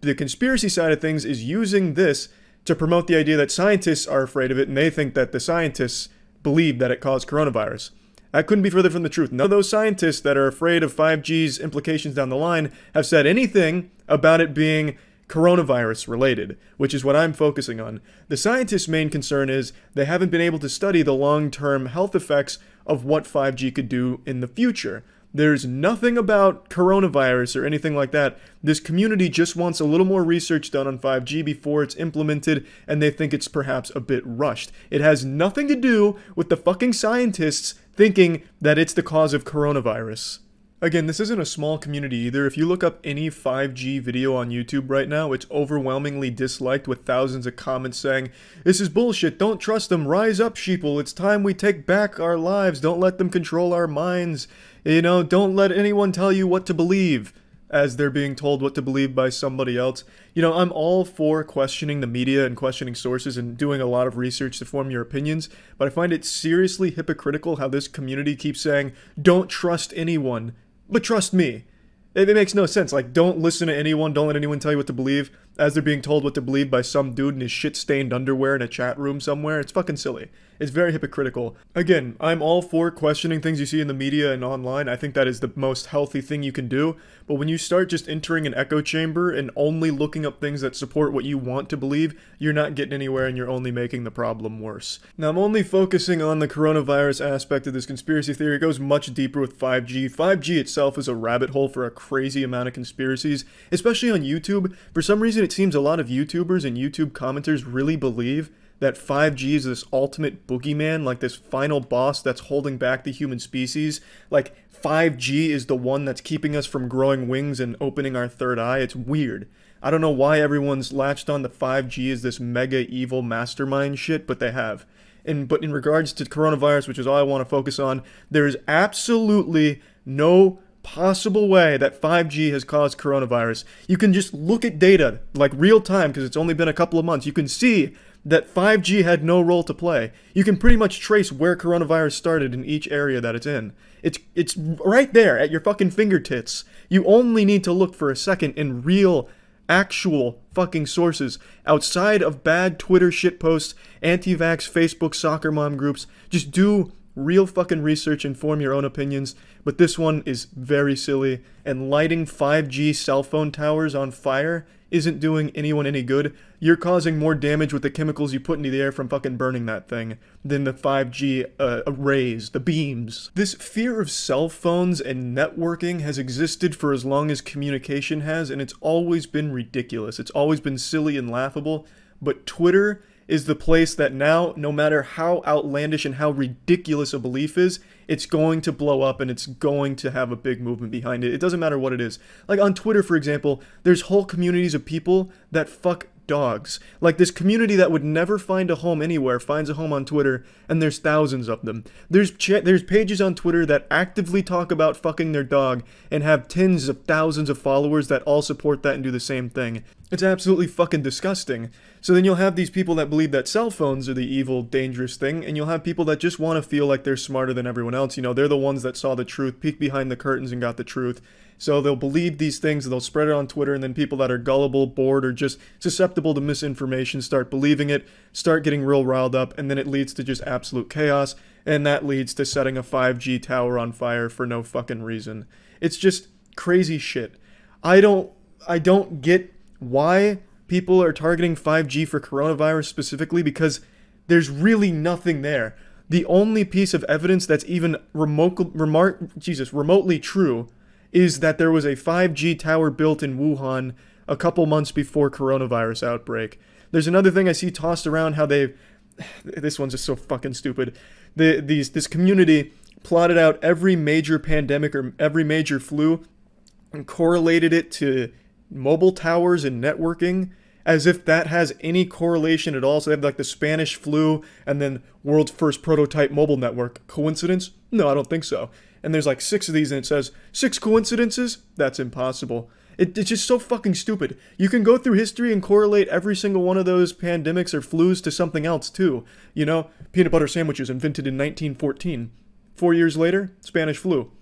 The conspiracy side of things is using this to promote the idea that scientists are afraid of it and they think that the scientists believe that it caused coronavirus. That couldn't be further from the truth. None of those scientists that are afraid of 5G's implications down the line have said anything about it being coronavirus related, which is what I'm focusing on. The scientists' main concern is they haven't been able to study the long-term health effects of what 5G could do in the future. There's nothing about coronavirus or anything like that. This community just wants a little more research done on 5G before it's implemented, and they think it's perhaps a bit rushed. It has nothing to do with the fucking scientists thinking that it's the cause of coronavirus. Again, this isn't a small community either. If you look up any 5G video on YouTube right now, it's overwhelmingly disliked with thousands of comments saying, "This is bullshit, don't trust them, rise up sheeple, it's time we take back our lives, don't let them control our minds, you know, don't let anyone tell you what to believe," as they're being told what to believe by somebody else. You know, I'm all for questioning the media and questioning sources and doing a lot of research to form your opinions, but I find it seriously hypocritical how this community keeps saying, "Don't trust anyone, but trust me." It makes no sense. Like, don't listen to anyone, don't let anyone tell you what to believe, as they're being told what to believe by some dude in his shit-stained underwear in a chat room somewhere. It's fucking silly. It's very hypocritical. Again, I'm all for questioning things you see in the media and online. I think that is the most healthy thing you can do. But when you start just entering an echo chamber and only looking up things that support what you want to believe, you're not getting anywhere and you're only making the problem worse. Now, I'm only focusing on the coronavirus aspect of this conspiracy theory. It goes much deeper with 5G. 5G itself is a rabbit hole for a crazy amount of conspiracies, especially on YouTube. For some reason, it seems a lot of YouTubers and YouTube commenters really believe that 5G is this ultimate boogeyman, like this final boss that's holding back the human species. Like, 5G is the one that's keeping us from growing wings and opening our third eye. It's weird. I don't know why everyone's latched on to 5G as this mega evil mastermind shit, but they have. But in regards to coronavirus, which is all I want to focus on, there is absolutely no possible way that 5G has caused coronavirus. You can just look at data, like real time, because it's only been a couple of months. You can see that 5G had no role to play. You can pretty much trace where coronavirus started in each area that it's in. It's right there at your fucking fingertips. You only need to look for a second in real, actual fucking sources outside of bad Twitter shitposts, anti-vax Facebook soccer mom groups. Just do real fucking research and form your own opinions. But this one is very silly, and lighting 5G cell phone towers on fire isn't doing anyone any good. You're causing more damage with the chemicals you put into the air from fucking burning that thing than the 5G rays, the beams. This fear of cell phones and networking has existed for as long as communication has, and it's always been ridiculous. It's always been silly and laughable, but Twitter is the place that now, no matter how outlandish and how ridiculous a belief is, it's going to blow up and it's going to have a big movement behind it. It doesn't matter what it is. Like on Twitter, for example, there's whole communities of people that fuck dogs. Like this community that would never find a home anywhere finds a home on Twitter, and there's thousands of them. There's pages on Twitter that actively talk about fucking their dog and have tens of thousands of followers that all support that and do the same thing. It's absolutely fucking disgusting. So then you'll have these people that believe that cell phones are the evil, dangerous thing, and you'll have people that just want to feel like they're smarter than everyone else. You know, they're the ones that saw the truth, peeked behind the curtains and got the truth. So they'll believe these things, they'll spread it on Twitter, and then people that are gullible, bored, or just susceptible to misinformation start believing it, start getting real riled up, and then it leads to just absolute chaos, and that leads to setting a 5G tower on fire for no fucking reason. It's just crazy shit. I don't get why people are targeting 5G for coronavirus specifically, because there's really nothing there. The only piece of evidence that's even remotely true is that there was a 5G tower built in Wuhan a couple months before coronavirus outbreak. There's another thing I see tossed around how this one's just so fucking stupid. This community plotted out every major pandemic or every major flu and correlated it to mobile towers and networking, as if that has any correlation at all. So they have like the Spanish flu and then world's first prototype mobile network. Coincidence? No, I don't think so. And there's like 6 of these and it says 6 coincidences? That's impossible. It's just so fucking stupid. You can go through history and correlate every single one of those pandemics or flus to something else too. You know, peanut butter sandwiches invented in 1914. 4 years later, Spanish flu.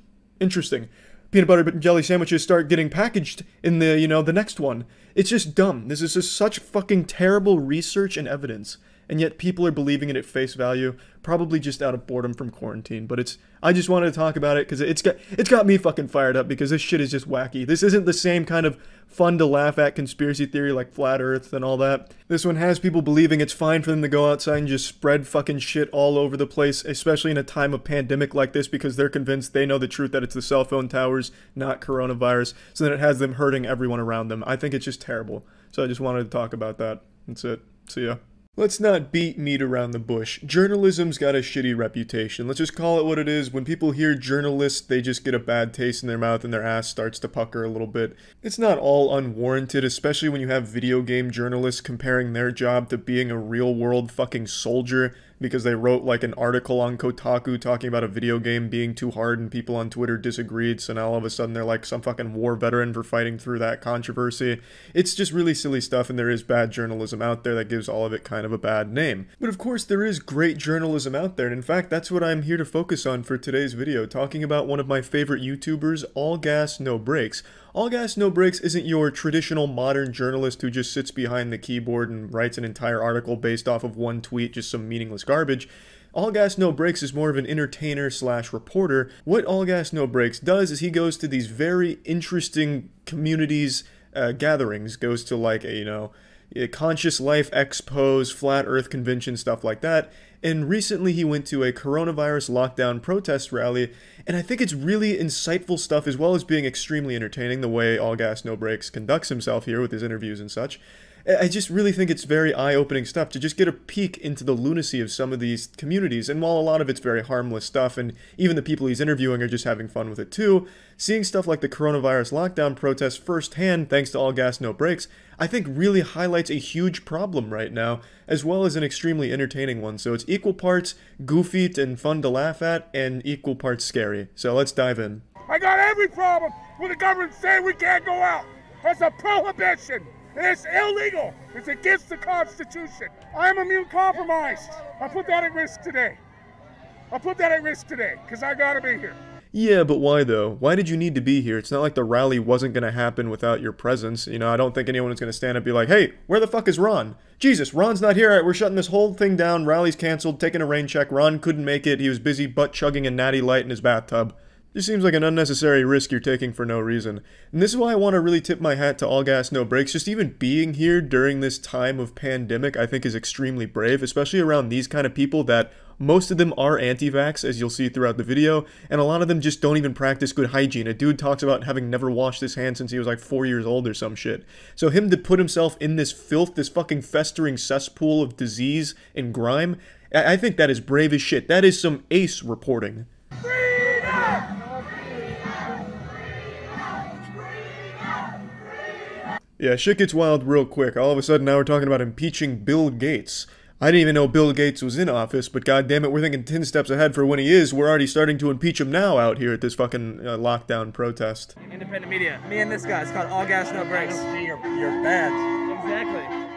Interesting. Peanut butter and jelly sandwiches start getting packaged in the, you know, the next one. It's just dumb. This is just such fucking terrible research and evidence. And yet people are believing it at face value, probably just out of boredom from quarantine. But I just wanted to talk about it because it's got me fucking fired up, because this shit is just wacky. This isn't the same kind of fun to laugh at conspiracy theory like flat earth and all that. This one has people believing it's fine for them to go outside and just spread fucking shit all over the place, especially in a time of pandemic like this, because they're convinced they know the truth that it's the cell phone towers, not coronavirus. So then it has them hurting everyone around them. I think it's just terrible. So I just wanted to talk about that. That's it. See ya. Let's not beat meat around the bush. Journalism's got a shitty reputation. Let's just call it what it is. When people hear journalists, they just get a bad taste in their mouth and their ass starts to pucker a little bit. It's not all unwarranted, especially when you have video game journalists comparing their job to being a real-world fucking soldier because they wrote like an article on Kotaku talking about a video game being too hard and people on Twitter disagreed, so now all of a sudden they're like some fucking war veteran for fighting through that controversy. It's just really silly stuff, and there is bad journalism out there that gives all of it kind of a bad name. But of course there is great journalism out there, and in fact that's what I'm here to focus on for today's video, talking about one of my favorite YouTubers, All Gas No Brakes. All Gas No Brakes isn't your traditional modern journalist who just sits behind the keyboard and writes an entire article based off of one tweet, just some meaningless garbage. All Gas No Brakes is more of an entertainer slash reporter. What All Gas No Brakes does is he goes to these very interesting communities, gatherings, goes to like a Conscious Life Expos, Flat Earth Convention, stuff like that. And recently he went to a coronavirus lockdown protest rally, and I think it's really insightful stuff as well as being extremely entertaining the way All Gas No Brakes conducts himself here with his interviews and such. I just really think it's very eye-opening stuff to just get a peek into the lunacy of some of these communities, and while a lot of it's very harmless stuff, and even the people he's interviewing are just having fun with it too, seeing stuff like the coronavirus lockdown protests firsthand, thanks to All Gas No Brakes, I think really highlights a huge problem right now, as well as an extremely entertaining one. So it's equal parts goofy and fun to laugh at, and equal parts scary. So let's dive in. I got every problem with the government saying we can't go out. That's a prohibition. And it's illegal. It's against the Constitution. I'm immune compromised. I put that at risk today. Because I gotta be here. Yeah, but why though? Why did you need to be here? It's not like the rally wasn't going to happen without your presence. You know, I don't think anyone is going to stand up and be like, hey, where the fuck is Ron? Jesus, Ron's not here. All right, we're shutting this whole thing down. Rally's canceled. Taking a rain check. Ron couldn't make it. He was busy butt-chugging a Natty Light in his bathtub. Just seems like an unnecessary risk you're taking for no reason. And this is why I want to really tip my hat to All Gas No Brakes. Just even being here during this time of pandemic I think is extremely brave, especially around these kind of people that most of them are anti-vax, as you'll see throughout the video, and a lot of them just don't even practice good hygiene. A dude talks about having never washed his hands since he was like 4 years old or some shit. So him to put himself in this filth, this fucking festering cesspool of disease and grime, I think that is brave as shit. That is some ace reporting. Yeah, shit gets wild real quick. All of a sudden now we're talking about impeaching Bill Gates. I didn't even know Bill Gates was in office, but goddammit, we're thinking 10 steps ahead for when he is. We're already starting to impeach him now out here at this fucking lockdown protest. Independent media. Me and this guy. It's called All Gas No Brakes. Your badge. Exactly.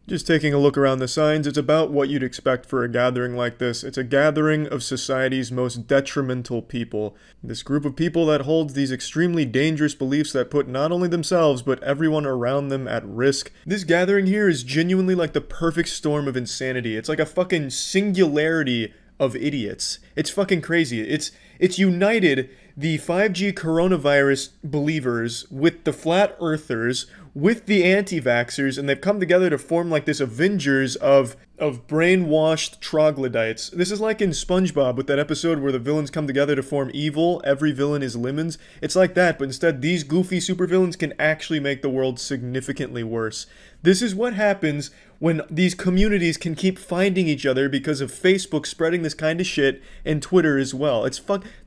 Just taking a look around the signs, it's about what you'd expect for a gathering like this. It's a gathering of society's most detrimental people. This group of people that holds these extremely dangerous beliefs that put not only themselves, but everyone around them at risk. This gathering here is genuinely like the perfect storm of insanity. It's like a fucking singularity of idiots. It's fucking crazy. It's united the 5G coronavirus believers with the flat earthers, with the anti-vaxxers, and they've come together to form like this Avengers of brainwashed troglodytes. This is like in SpongeBob with that episode where the villains come together to form evil. Every villain is lemons. It's like that, but instead these goofy supervillains can actually make the world significantly worse. This is what happens when these communities can keep finding each other because of Facebook spreading this kind of shit, and Twitter as well.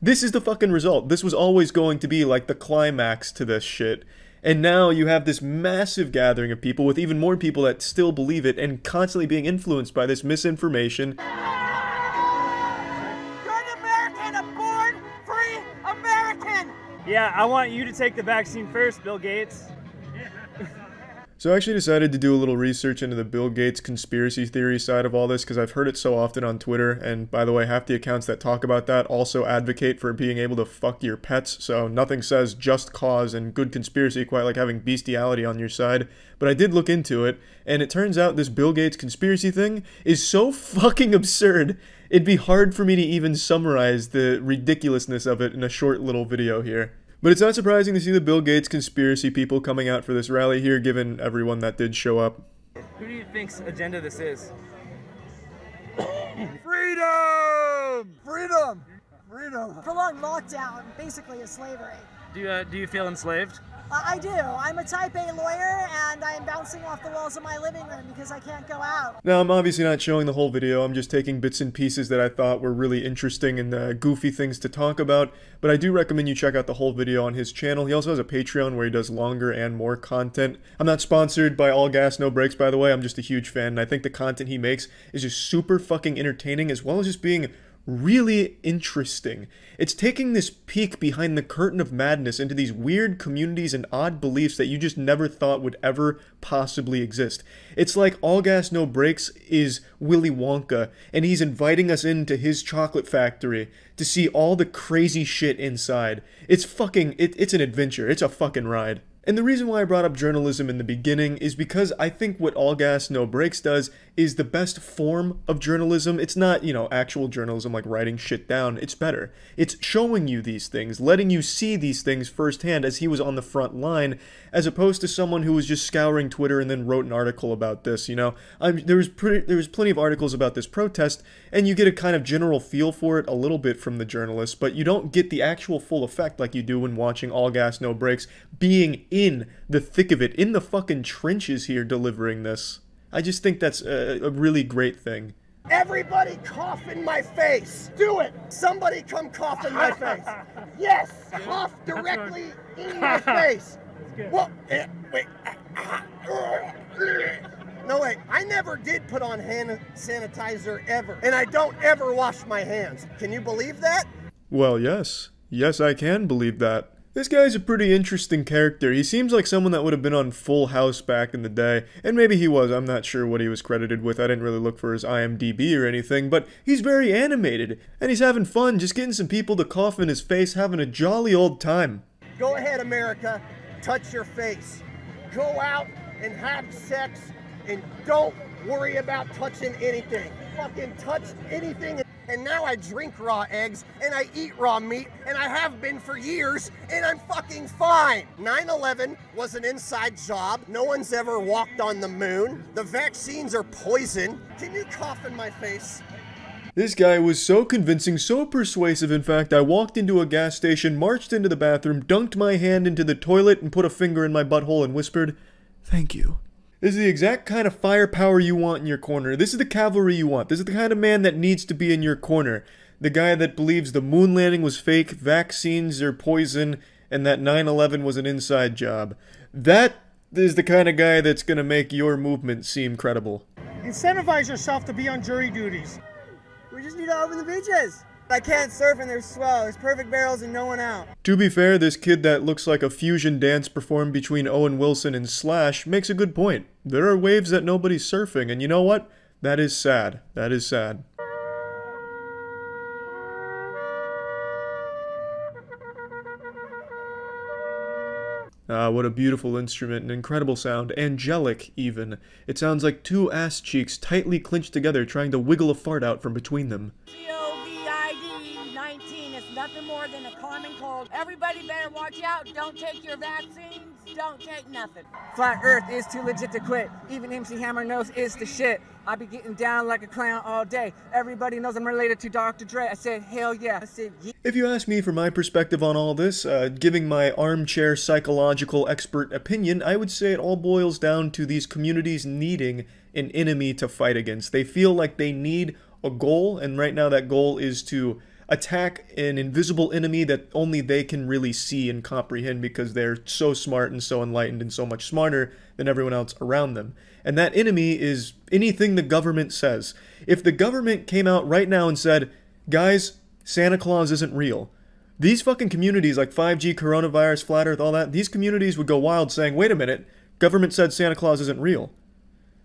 This is the fucking result. This was always going to be like the climax to this shit. And now you have this massive gathering of people with even more people that still believe it and constantly being influenced by this misinformation. You're an American, a born free American! Yeah, I want you to take the vaccine first, Bill Gates. So I actually decided to do a little research into the Bill Gates conspiracy theory side of all this because I've heard it so often on Twitter, and by the way, half the accounts that talk about that also advocate for being able to fuck your pets, so nothing says just cause and good conspiracy quite like having bestiality on your side. But I did look into it, and it turns out this Bill Gates conspiracy thing is so fucking absurd, it'd be hard for me to even summarize the ridiculousness of it in a short little video here. But it's not surprising to see the Bill Gates conspiracy people coming out for this rally here, given everyone that did show up. Who do you think's agenda this is? Freedom! Freedom! Freedom! Prolonged lockdown basically is slavery. Do you feel enslaved? I do. I'm a type A lawyer, and I'm bouncing off the walls of my living room because I can't go out. Now, I'm obviously not showing the whole video. I'm just taking bits and pieces that I thought were really interesting and goofy things to talk about. But I do recommend you check out the whole video on his channel. He also has a Patreon where he does longer and more content. I'm not sponsored by All Gas No Breaks, by the way. I'm just a huge fan, and I think the content he makes is just super fucking entertaining, as well as just being really interesting. It's taking this peek behind the curtain of madness into these weird communities and odd beliefs that you just never thought would ever possibly exist. It's like All Gas No Breaks is Willy Wonka, and he's inviting us into his chocolate factory to see all the crazy shit inside. It's an adventure. It's a fucking ride. And the reason why I brought up journalism in the beginning is because I think what All Gas No Breaks does is the best form of journalism. It's not, actual journalism like writing shit down. It's better. It's showing you these things, letting you see these things firsthand as he was on the front line, as opposed to someone who was just scouring Twitter and then wrote an article about this, There was plenty of articles about this protest, and you get a kind of general feel for it a little bit from the journalists, but you don't get the actual full effect like you do when watching All Gas No Breaks, being in the thick of it, in the fucking trenches here delivering this. I just think that's a really great thing. Everybody cough in my face. Do it. Somebody come cough in my face. Yes. Cough directly in my face. Well, wait. No, wait. I never did put on hand sanitizer ever. And I don't ever wash my hands. Can you believe that? Well, yes. Yes, I can believe that. This guy's a pretty interesting character. He seems like someone that would have been on Full House back in the day, and maybe he was. I'm not sure what he was credited with. I didn't really look for his IMDb or anything, but he's very animated, and he's having fun, just getting some people to cough in his face, having a jolly old time. Go ahead, America. Touch your face. Go out and have sex, and don't worry about touching anything. Fucking touch anything. And now I drink raw eggs, and I eat raw meat, and I have been for years, and I'm fucking fine. 9/11 was an inside job. No one's ever walked on the moon. The vaccines are poison. Can you cough in my face? This guy was so convincing, so persuasive, in fact, I walked into a gas station, marched into the bathroom, dunked my hand into the toilet, and put a finger in my butthole and whispered, "Thank you." This is the exact kind of firepower you want in your corner. This is the cavalry you want. This is the kind of man that needs to be in your corner. The guy that believes the moon landing was fake, vaccines are poison, and that 9/11 was an inside job. That is the kind of guy that's going to make your movement seem credible. Incentivize yourself to be on jury duties. We just need to open the beaches. I can't surf and there's swell. There's perfect barrels and no one out. To be fair, this kid that looks like a fusion dance performed between Owen Wilson and Slash makes a good point. There are waves that nobody's surfing, and you know what? That is sad. That is sad. What a beautiful instrument, an incredible sound, angelic even. It sounds like two ass cheeks tightly clinched together trying to wiggle a fart out from between them. COVID-19 is nothing more than a common cold. Everybody better watch out. Don't take your vaccines. Don't take nothing. Flat Earth is too legit to quit. Even MC Hammer knows it's the shit. I be getting down like a clown all day. Everybody knows I'm related to Dr. Dre. I said, hell yeah. I said, yeah. If you ask me for my perspective on all this, giving my armchair psychological expert opinion, I would say it all boils down to these communities needing an enemy to fight against. They feel like they need a goal, and right now that goal is to attack an invisible enemy that only they can really see and comprehend because they're so smart and so enlightened and so much smarter than everyone else around them. And that enemy is anything the government says. If the government came out right now and said, guys, Santa Claus isn't real, these fucking communities like 5G, coronavirus, flat earth, all that, these communities would go wild saying, wait a minute, government said Santa Claus isn't real.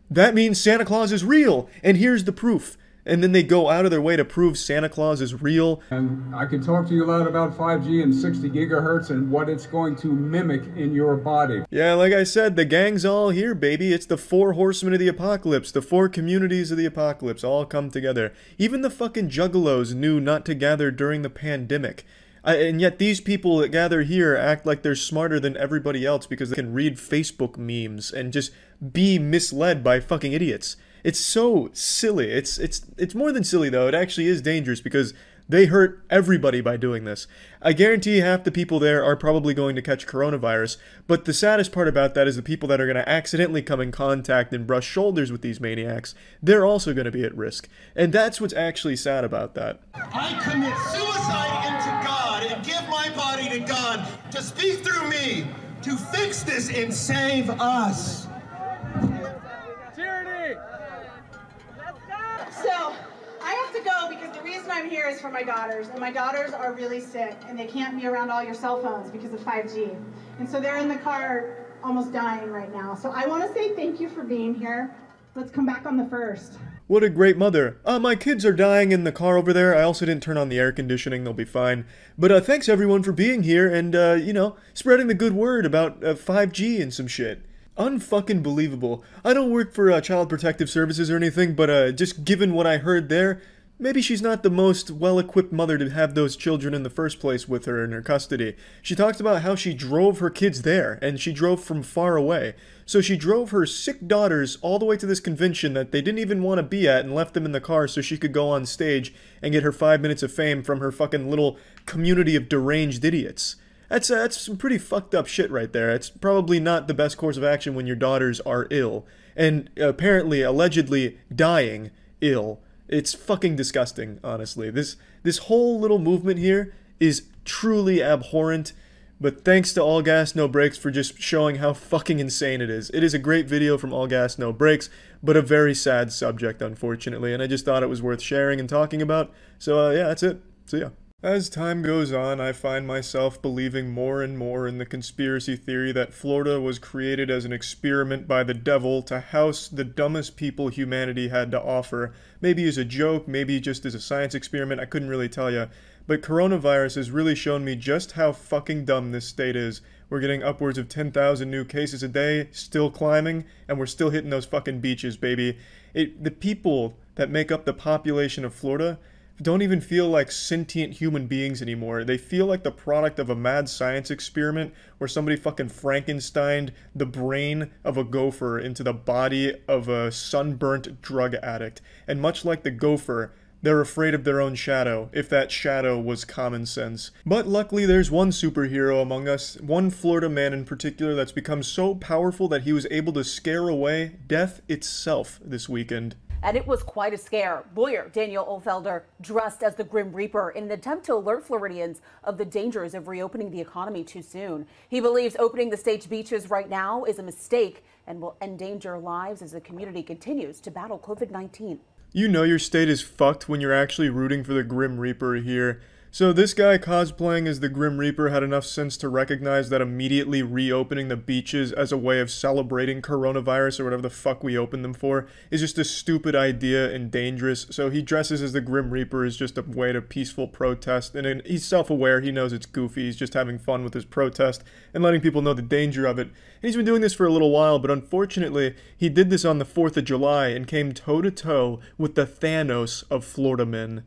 That means Santa Claus is real, and here's the proof. And then they go out of their way to prove Santa Claus is real. And I can talk to you a lot about 5G and 60 gigahertz and what it's going to mimic in your body. Yeah, like I said, the gang's all here, baby. It's the 4 horsemen of the apocalypse, the 4 communities of the apocalypse all come together. Even the fucking juggalos knew not to gather during the pandemic. And yet these people that gather here act like they're smarter than everybody else because they can read Facebook memes and just be misled by fucking idiots. It's so silly. It's more than silly, though. It actually is dangerous because they hurt everybody by doing this. I guarantee half the people there are probably going to catch coronavirus, but the saddest part about that is the people that are going to accidentally come in contact and brush shoulders with these maniacs, they're also going to be at risk. And that's what's actually sad about that. I commit suicide into God and give my body to God to speak through me, to fix this and save us. Tyranny! So, I have to go because the reason I'm here is for my daughters, and my daughters are really sick, and they can't be around all your cell phones because of 5G. And so they're in the car almost dying right now. So I want to say thank you for being here. Let's come back on the 1st. What a great mother. My kids are dying in the car over there. I also didn't turn on the air conditioning. They'll be fine. But thanks everyone for being here and, you know, spreading the good word about 5G and some shit. Unfucking believable. I don't work for Child Protective Services or anything, but just given what I heard there, maybe she's not the most well-equipped mother to have those children in the first place with her in her custody. She talked about how she drove her kids there, and she drove from far away. So she drove her sick daughters all the way to this convention that they didn't even want to be at and left them in the car so she could go on stage and get her 5 minutes of fame from her fucking little community of deranged idiots. That's some pretty fucked up shit right there. It's probably not the best course of action when your daughters are ill. And apparently, allegedly, dying ill. It's fucking disgusting, honestly. This whole little movement here is truly abhorrent. But thanks to All Gas No Brakes for just showing how fucking insane it is. It is a great video from All Gas No Brakes, but a very sad subject, unfortunately. And I just thought it was worth sharing and talking about. So yeah, that's it. See ya. As time goes on, I find myself believing more and more in the conspiracy theory that Florida was created as an experiment by the devil to house the dumbest people humanity had to offer. Maybe as a joke, maybe just as a science experiment, I couldn't really tell you. But coronavirus has really shown me just how fucking dumb this state is. We're getting upwards of 10,000 new cases a day, still climbing, and we're still hitting those fucking beaches, baby. The people that make up the population of Florida don't even feel like sentient human beings anymore. They feel like the product of a mad science experiment where somebody fucking Frankensteined the brain of a gopher into the body of a sunburnt drug addict. And much like the gopher, they're afraid of their own shadow, if that shadow was common sense. But luckily there's one superhero among us, one Florida man in particular that's become so powerful that he was able to scare away death itself this weekend. And it was quite a scare. Lawyer Daniel Ohlfelder dressed as the Grim Reaper in an attempt to alert Floridians of the dangers of reopening the economy too soon. He believes opening the state's beaches right now is a mistake and will endanger lives as the community continues to battle COVID-19. You know your state is fucked when you're actually rooting for the Grim Reaper here. So this guy cosplaying as the Grim Reaper had enough sense to recognize that immediately reopening the beaches as a way of celebrating coronavirus or whatever the fuck we opened them for is just a stupid idea and dangerous. So he dresses as the Grim Reaper as just a way to peaceful protest, and he's self-aware, he knows it's goofy, he's just having fun with his protest and letting people know the danger of it. And he's been doing this for a little while, but unfortunately he did this on the 4th of July and came toe-to-toe with the Thanos of Florida men.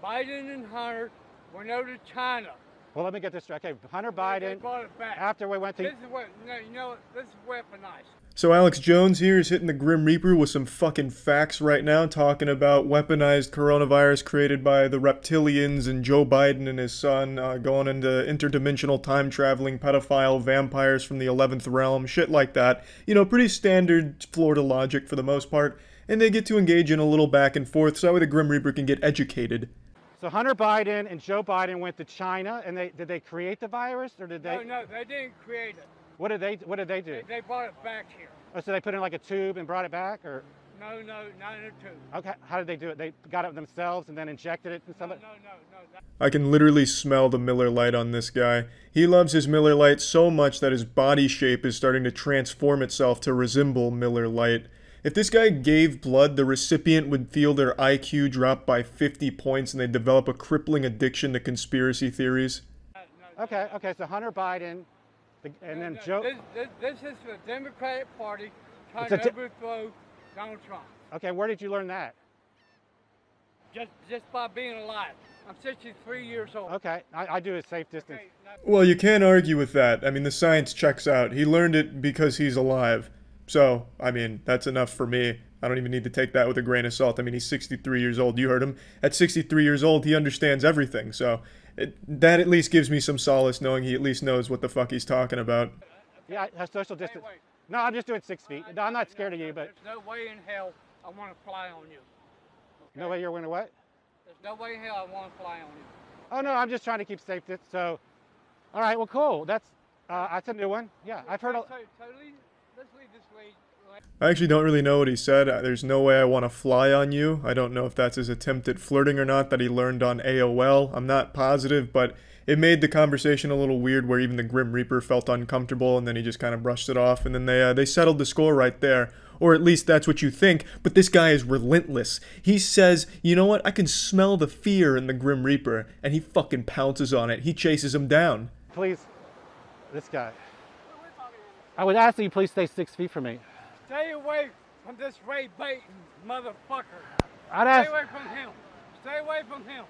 Biden and Hunter went over to China. Well, let me get this straight. Okay, Hunter Biden, they brought it back. After we went to... This is what, no, you know, this is weaponized. So Alex Jones here is hitting the Grim Reaper with some fucking facts right now, talking about weaponized coronavirus created by the reptilians and Joe Biden and his son, going into interdimensional time-traveling pedophile vampires from the 11th realm, shit like that. You know, pretty standard Florida logic for the most part. And they get to engage in a little back and forth, so that way the Grim Reaper can get educated. So Hunter Biden and Joe Biden went to China, and did they create the virus, or did they? No, they didn't create it. What did they do? They brought it back here. Oh, so they put it in like a tube and brought it back, or? No, not in a tube. Okay, how did they do it? They got it themselves and then injected it in somebody? No. I can literally smell the Miller Lite on this guy. He loves his Miller Lite so much that his body shape is starting to transform itself to resemble Miller Lite. If this guy gave blood, the recipient would feel their IQ drop by 50 points and they'd develop a crippling addiction to conspiracy theories. Okay, so Hunter Biden, and then Joe... This is the Democratic Party trying to overthrow Donald Trump. Okay, where did you learn that? Just by being alive. I'm 63 years old. Okay, I do a safe distance. Well, you can't argue with that. I mean, the science checks out. He learned it because he's alive. So, I mean, that's enough for me. I don't even need to take that with a grain of salt. I mean, he's 63 years old. You heard him. At 63 years old, he understands everything. So, that at least gives me some solace knowing he at least knows what the fuck he's talking about. Yeah, social distance. No, I'm just doing 6 feet. No, I'm not scared of you, but... There's no way in hell I want to fly on you. Okay? No way you're going to what? There's no way in hell I want to fly on you. Oh, no, I'm just trying to keep safe. So, all right, well, cool. That's a new one. Yeah, I've heard... Totally. Let's leave this way. I actually don't really know what he said. There's no way I want to fly on you. I don't know if that's his attempt at flirting or not that he learned on AOL. I'm not positive, but it made the conversation a little weird where even the Grim Reaper felt uncomfortable and then he just kind of brushed it off and then they settled the score right there. Or at least that's what you think, but this guy is relentless. He says, you know what, I can smell the fear in the Grim Reaper, and he fucking pounces on it. He chases him down. Please, this guy. I would ask that you please stay 6 feet from me. Stay away from this Ray Baiting motherfucker. Stay away from him. Stay away from him.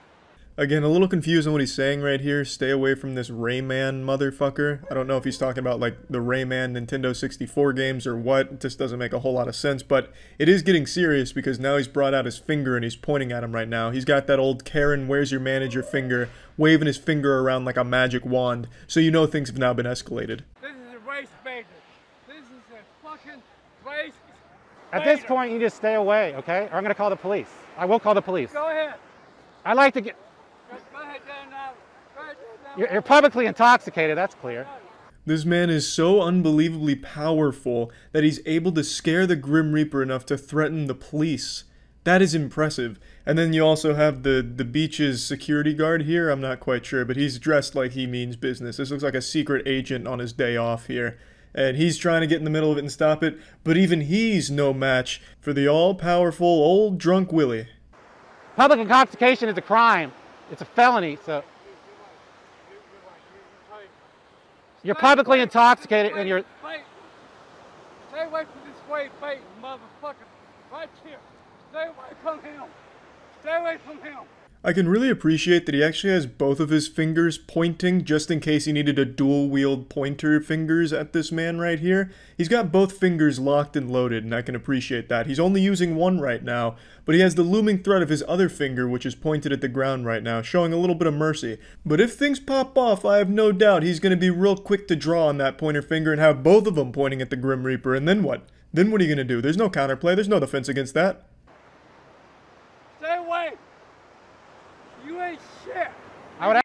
Again, a little confused on what he's saying right here. Stay away from this Rayman motherfucker. I don't know if he's talking about like the Rayman Nintendo 64 games or what. It just doesn't make a whole lot of sense, but it is getting serious because now he's brought out his finger and he's pointing at him right now. He's got that old Karen, where's your manager finger, waving his finger around like a magic wand. So you know things have now been escalated. This is a race baiter. This is a fucking race At this point, you just stay away, okay? Or I'm going to call the police. I will call the police. Go ahead. I'd like to get... Go ahead down now. Go ahead down now. You're publicly intoxicated, that's clear. This man is so unbelievably powerful that he's able to scare the Grim Reaper enough to threaten the police. That is impressive. And then you also have the beach's security guard here. I'm not quite sure, but he's dressed like he means business. This looks like a secret agent on his day off here. And he's trying to get in the middle of it and stop it, but even he's no match for the all-powerful old drunk Willie. Public intoxication is a crime. It's a felony, so... You're publicly intoxicated and you're... Stay away from this Ray Baiting motherfucker. Right here. Stay away from him. Stay away from him. I can really appreciate that he actually has both of his fingers pointing just in case he needed a dual-wield pointer fingers at this man right here. He's got both fingers locked and loaded, and I can appreciate that. He's only using one right now, but he has the looming threat of his other finger, which is pointed at the ground right now, showing a little bit of mercy. But if things pop off, I have no doubt he's going to be real quick to draw on that pointer finger and have both of them pointing at the Grim Reaper, and then what? Then what are you going to do? There's no counterplay, there's no defense against that. Stay away! You ain't shit. I would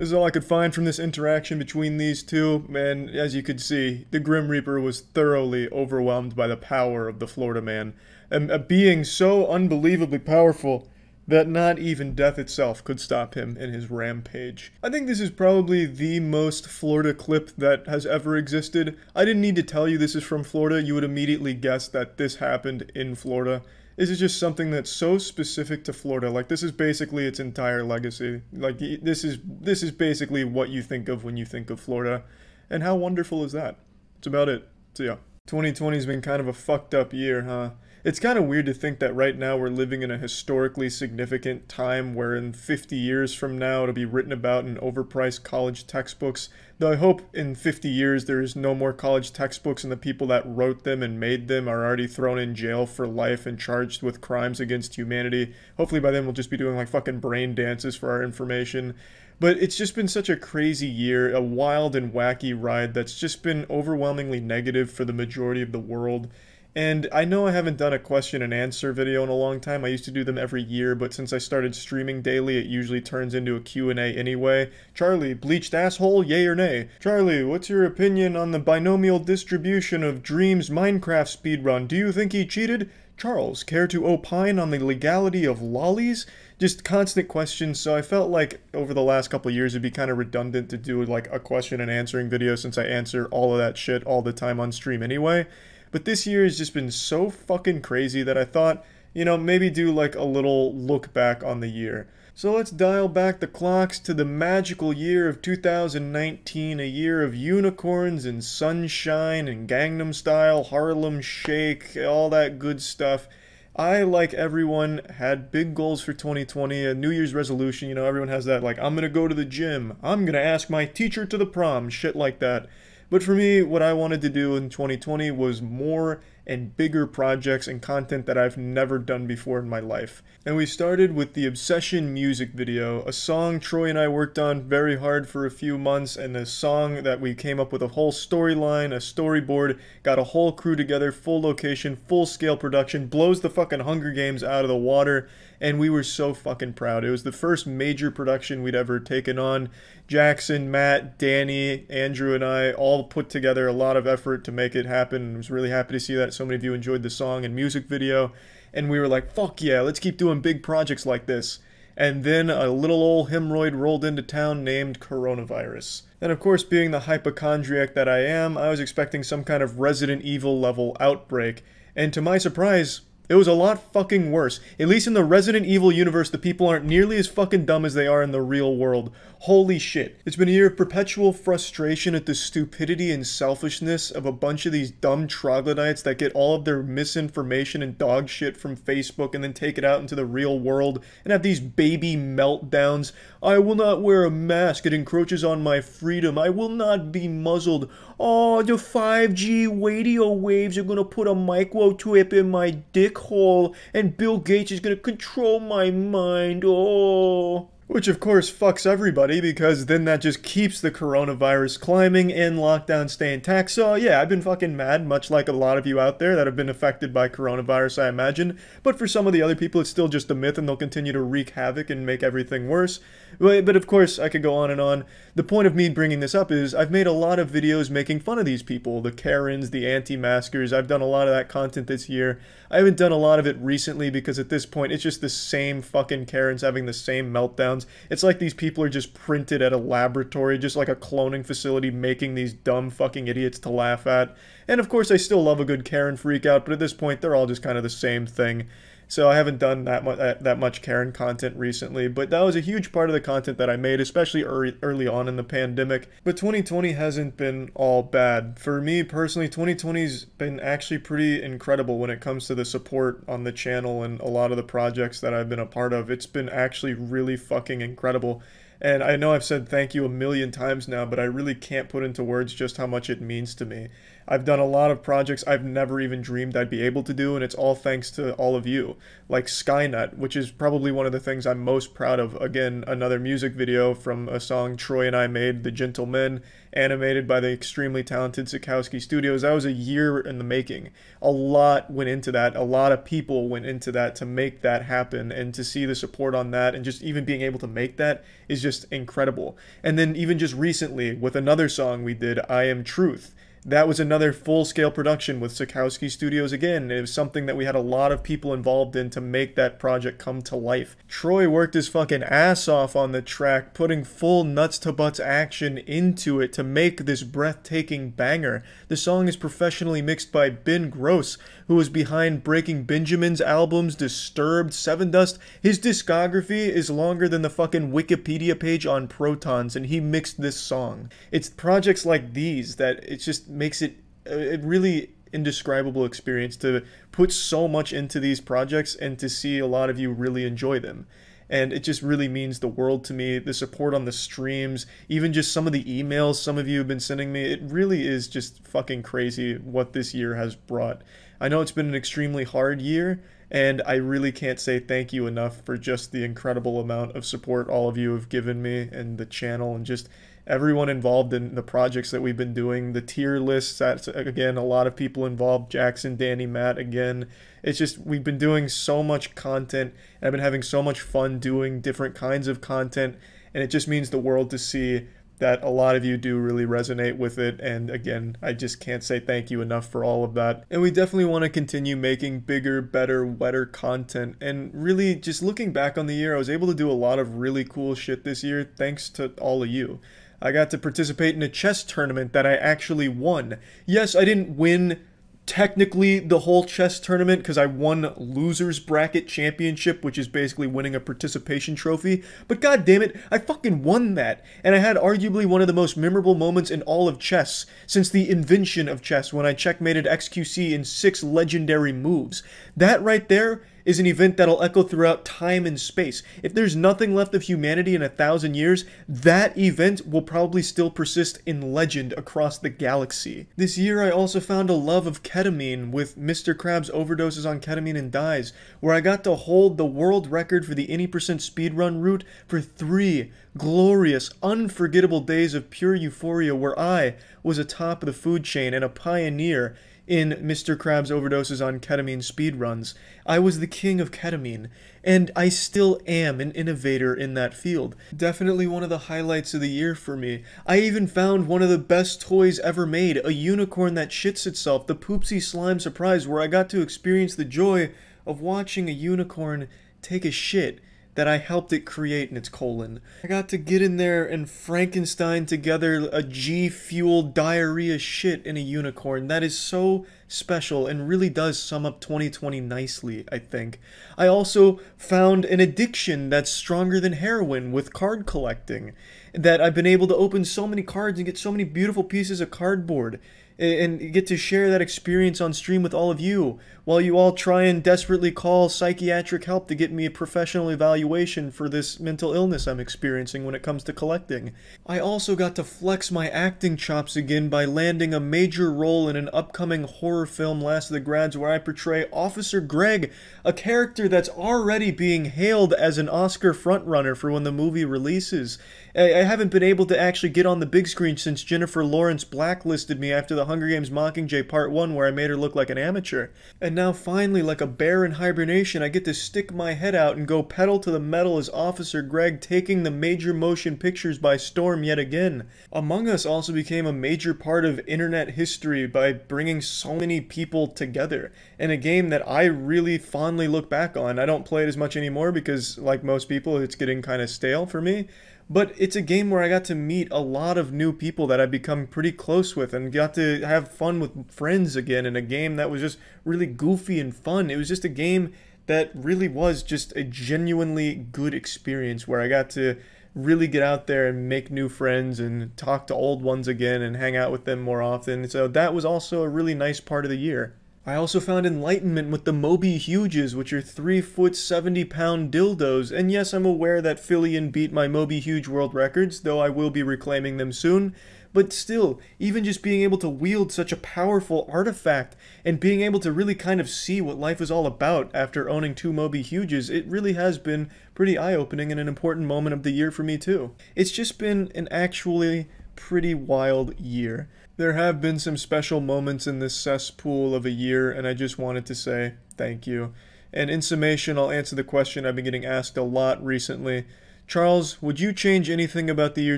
This is all I could find from this interaction between these two, and as you could see, the Grim Reaper was thoroughly overwhelmed by the power of the Florida man, a being so unbelievably powerful that not even death itself could stop him in his rampage. I think this is probably the most Florida clip that has ever existed. I didn't need to tell you this is from Florida. You would immediately guess that this happened in Florida. This is just something that's so specific to Florida. Like, this is basically its entire legacy. Like, this is basically what you think of when you think of Florida. And how wonderful is that? That's about it. So yeah, 2020's been kind of a fucked up year, huh? It's kind of weird to think that right now we're living in a historically significant time where in 50 years from now it'll be written about in overpriced college textbooks. Though I hope in 50 years there's no more college textbooks and the people that wrote them and made them are already thrown in jail for life and charged with crimes against humanity. Hopefully by then we'll just be doing like fucking brain dances for our information. But it's just been such a crazy year, a wild and wacky ride that's just been overwhelmingly negative for the majority of the world. And I know I haven't done a question and answer video in a long time. I used to do them every year, but since I started streaming daily, it usually turns into a Q&A anyway. Charlie, bleached asshole, yay or nay? Charlie, what's your opinion on the binomial distribution of Dream's Minecraft speedrun? Do you think he cheated? Charles, care to opine on the legality of lollies? Just constant questions, so I felt like over the last couple of years it'd be kind of redundant to do like a question and answering video since I answer all of that shit all the time on stream anyway. But this year has just been so fucking crazy that I thought, you know, maybe do like a little look back on the year. So let's dial back the clocks to the magical year of 2019, a year of unicorns and sunshine and Gangnam Style, Harlem Shake, all that good stuff. I, like everyone, had big goals for 2020, a New Year's resolution. You know, everyone has that, like, I'm gonna go to the gym, I'm gonna ask my teacher to the prom, shit like that. But for me, what I wanted to do in 2020 was more and bigger projects and content that I've never done before in my life. And we started with the Obsession music video, a song Troy and I worked on very hard for a few months, and a song that we came up with a whole storyline, a storyboard, got a whole crew together, full location, full scale production, blows the fucking Hunger Games out of the water, and we were so fucking proud. It was the first major production we'd ever taken on. Jackson, Matt, Danny, Andrew, and I all put together a lot of effort to make it happen. I was really happy to see that so many of you enjoyed the song and music video. And we were like, fuck yeah, let's keep doing big projects like this. And then a little old hemorrhoid rolled into town named coronavirus. And of course, being the hypochondriac that I am, I was expecting some kind of Resident Evil level outbreak. And to my surprise, it was a lot fucking worse. At least in the Resident Evil universe, the people aren't nearly as fucking dumb as they are in the real world. Holy shit. It's been a year of perpetual frustration at the stupidity and selfishness of a bunch of these dumb troglodytes that get all of their misinformation and dog shit from Facebook and then take it out into the real world and have these baby meltdowns. I will not wear a mask. It encroaches on my freedom. I will not be muzzled. Oh, the 5G radio waves are gonna put a microchip in my dick hole and Bill Gates is gonna control my mind. Oh. Which of course fucks everybody, because then that just keeps the coronavirus climbing and lockdown staying taxed. So yeah, I've been fucking mad, much like a lot of you out there that have been affected by coronavirus, I imagine. But for some of the other people, it's still just a myth and they'll continue to wreak havoc and make everything worse. But of course, I could go on and on. The point of me bringing this up is I've made a lot of videos making fun of these people, the Karens, the anti-maskers. I've done a lot of that content this year. I haven't done a lot of it recently because at this point, it's just the same fucking Karens having the same meltdowns. It's like these people are just printed at a laboratory, just like a cloning facility, making these dumb fucking idiots to laugh at. And of course, I still love a good Karen freakout, but at this point, they're all just kind of the same thing. So I haven't done that much Karen content recently, but that was a huge part of the content that I made, especially early on in the pandemic. But 2020 hasn't been all bad. For me personally, 2020's been actually pretty incredible when it comes to the support on the channel and a lot of the projects that I've been a part of. It's been actually really fucking incredible. And I know I've said thank you a million times now, but I really can't put into words just how much it means to me. I've done a lot of projects I've never even dreamed I'd be able to do, and it's all thanks to all of you. Like Skynet, which is probably one of the things I'm most proud of. Again, another music video from a song Troy and I made, The Gentlemen, animated by the extremely talented Sikowski Studios. That was a year in the making. A lot went into that. A lot of people went into that to make that happen, and to see the support on that and just even being able to make that is just just incredible. And then even just recently with another song we did, I Am Truth. That was another full-scale production with Sikowski Studios again. It was something that we had a lot of people involved in to make that project come to life. Troy worked his fucking ass off on the track, putting full nuts-to-butts action into it to make this breathtaking banger. The song is professionally mixed by Ben Gross, who was behind Breaking Benjamin's albums, Disturbed, Sevendust. His discography is longer than the fucking Wikipedia page on Protons, and he mixed this song. It's projects like these that it just makes it a really indescribable experience to put so much into these projects and to see a lot of you really enjoy them. And it just really means the world to me. The support on the streams, even just some of the emails some of you have been sending me, it really is just fucking crazy what this year has brought. I know it's been an extremely hard year, and I really can't say thank you enough for just the incredible amount of support all of you have given me and the channel and just everyone involved in the projects that we've been doing. The tier lists, that's again a lot of people involved. Jackson, Danny, Matt, again. It's just we've been doing so much content, and I've been having so much fun doing different kinds of content, and it just means the world to see that a lot of you do really resonate with it. And again, I just can't say thank you enough for all of that. And we definitely want to continue making bigger, better, wetter content. And really just looking back on the year, I was able to do a lot of really cool shit this year thanks to all of you. I got to participate in a chess tournament that I actually won. Yes, I didn't win technically the whole chess tournament because I won Losers Bracket Championship, which is basically winning a participation trophy. But god damn it, I fucking won that. And I had arguably one of the most memorable moments in all of chess since the invention of chess when I checkmated XQC in 6 legendary moves. That right there is an event that'll echo throughout time and space. If there's nothing left of humanity in 1,000 years, that event will probably still persist in legend across the galaxy. This year I also found a love of ketamine with Mr. Krabs overdoses on ketamine and dies, where I got to hold the world record for the any percent speedrun route for 3 glorious, unforgettable days of pure euphoria where I was atop of the food chain and a pioneer in Mr. Krabs overdoses on ketamine speedruns. I was the king of ketamine, and I still am an innovator in that field. Definitely one of the highlights of the year for me. I even found one of the best toys ever made, a unicorn that shits itself, the Poopsie Slime Surprise, where I got to experience the joy of watching a unicorn take a shit that I helped it create in its colon. I got to get in there and Frankenstein together a G-fueled diarrhea shit in a unicorn. That is so special and really does sum up 2020 nicely, I think. I also found an addiction that's stronger than heroin with card collecting. That I've been able to open so many cards and get so many beautiful pieces of cardboard and get to share that experience on stream with all of you, while you all try and desperately call psychiatric help to get me a professional evaluation for this mental illness I'm experiencing when it comes to collecting. I also got to flex my acting chops again by landing a major role in an upcoming horror film, Last of the Grads, where I portray Officer Greg, a character that's already being hailed as an Oscar frontrunner for when the movie releases. I haven't been able to actually get on the big screen since Jennifer Lawrence blacklisted me after the Hunger Games Mockingjay Part 1, where I made her look like an amateur. And now finally, like a bear in hibernation, I get to stick my head out and go pedal to the metal as Officer Greg, taking the major motion pictures by storm yet again. Among Us also became a major part of internet history by bringing so many people together, and a game that I really fondly look back on. I don't play it as much anymore because, like most people, it's getting kind of stale for me. But it's a game where I got to meet a lot of new people that I've become pretty close with and got to have fun with friends again in a game that was just really goofy and fun. It was just a game that really was just a genuinely good experience where I got to really get out there and make new friends and talk to old ones again and hang out with them more often. So that was also a really nice part of the year. I also found enlightenment with the Moby Huges, which are 3-foot 70-pound dildos, and yes, I'm aware that Fillion beat my Moby Huge world records, though I will be reclaiming them soon, but still, even just being able to wield such a powerful artifact and being able to really kind of see what life is all about after owning 2 Moby Huges, it really has been pretty eye-opening and an important moment of the year for me too. It's just been an actually pretty wild year. There have been some special moments in this cesspool of a year, and I just wanted to say thank you. And in summation, I'll answer the question I've been getting asked a lot recently. Charles, would you change anything about the year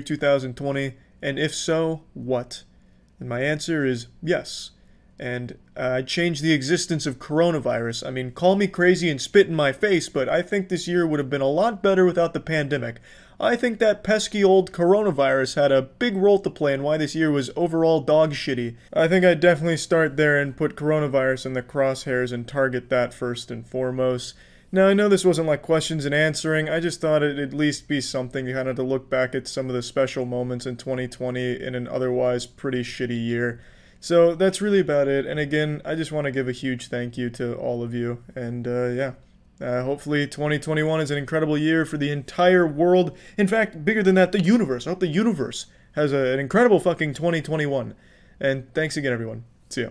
2020? And if so, what? And my answer is yes. And I'd change the existence of coronavirus. I mean, call me crazy and spit in my face, but I think this year would have been a lot better without the pandemic. I think that pesky old coronavirus had a big role to play in why this year was overall dog shitty. I think I'd definitely start there and put coronavirus in the crosshairs and target that first and foremost. Now, I know this wasn't like questions and answering, I just thought it'd at least be something kind of to look back at some of the special moments in 2020 in an otherwise pretty shitty year. So that's really about it, and again, I just want to give a huge thank you to all of you, and hopefully 2021 is an incredible year for the entire world. In fact, bigger than that, the universe. I hope the universe has an incredible fucking 2021. And thanks again, everyone. See ya.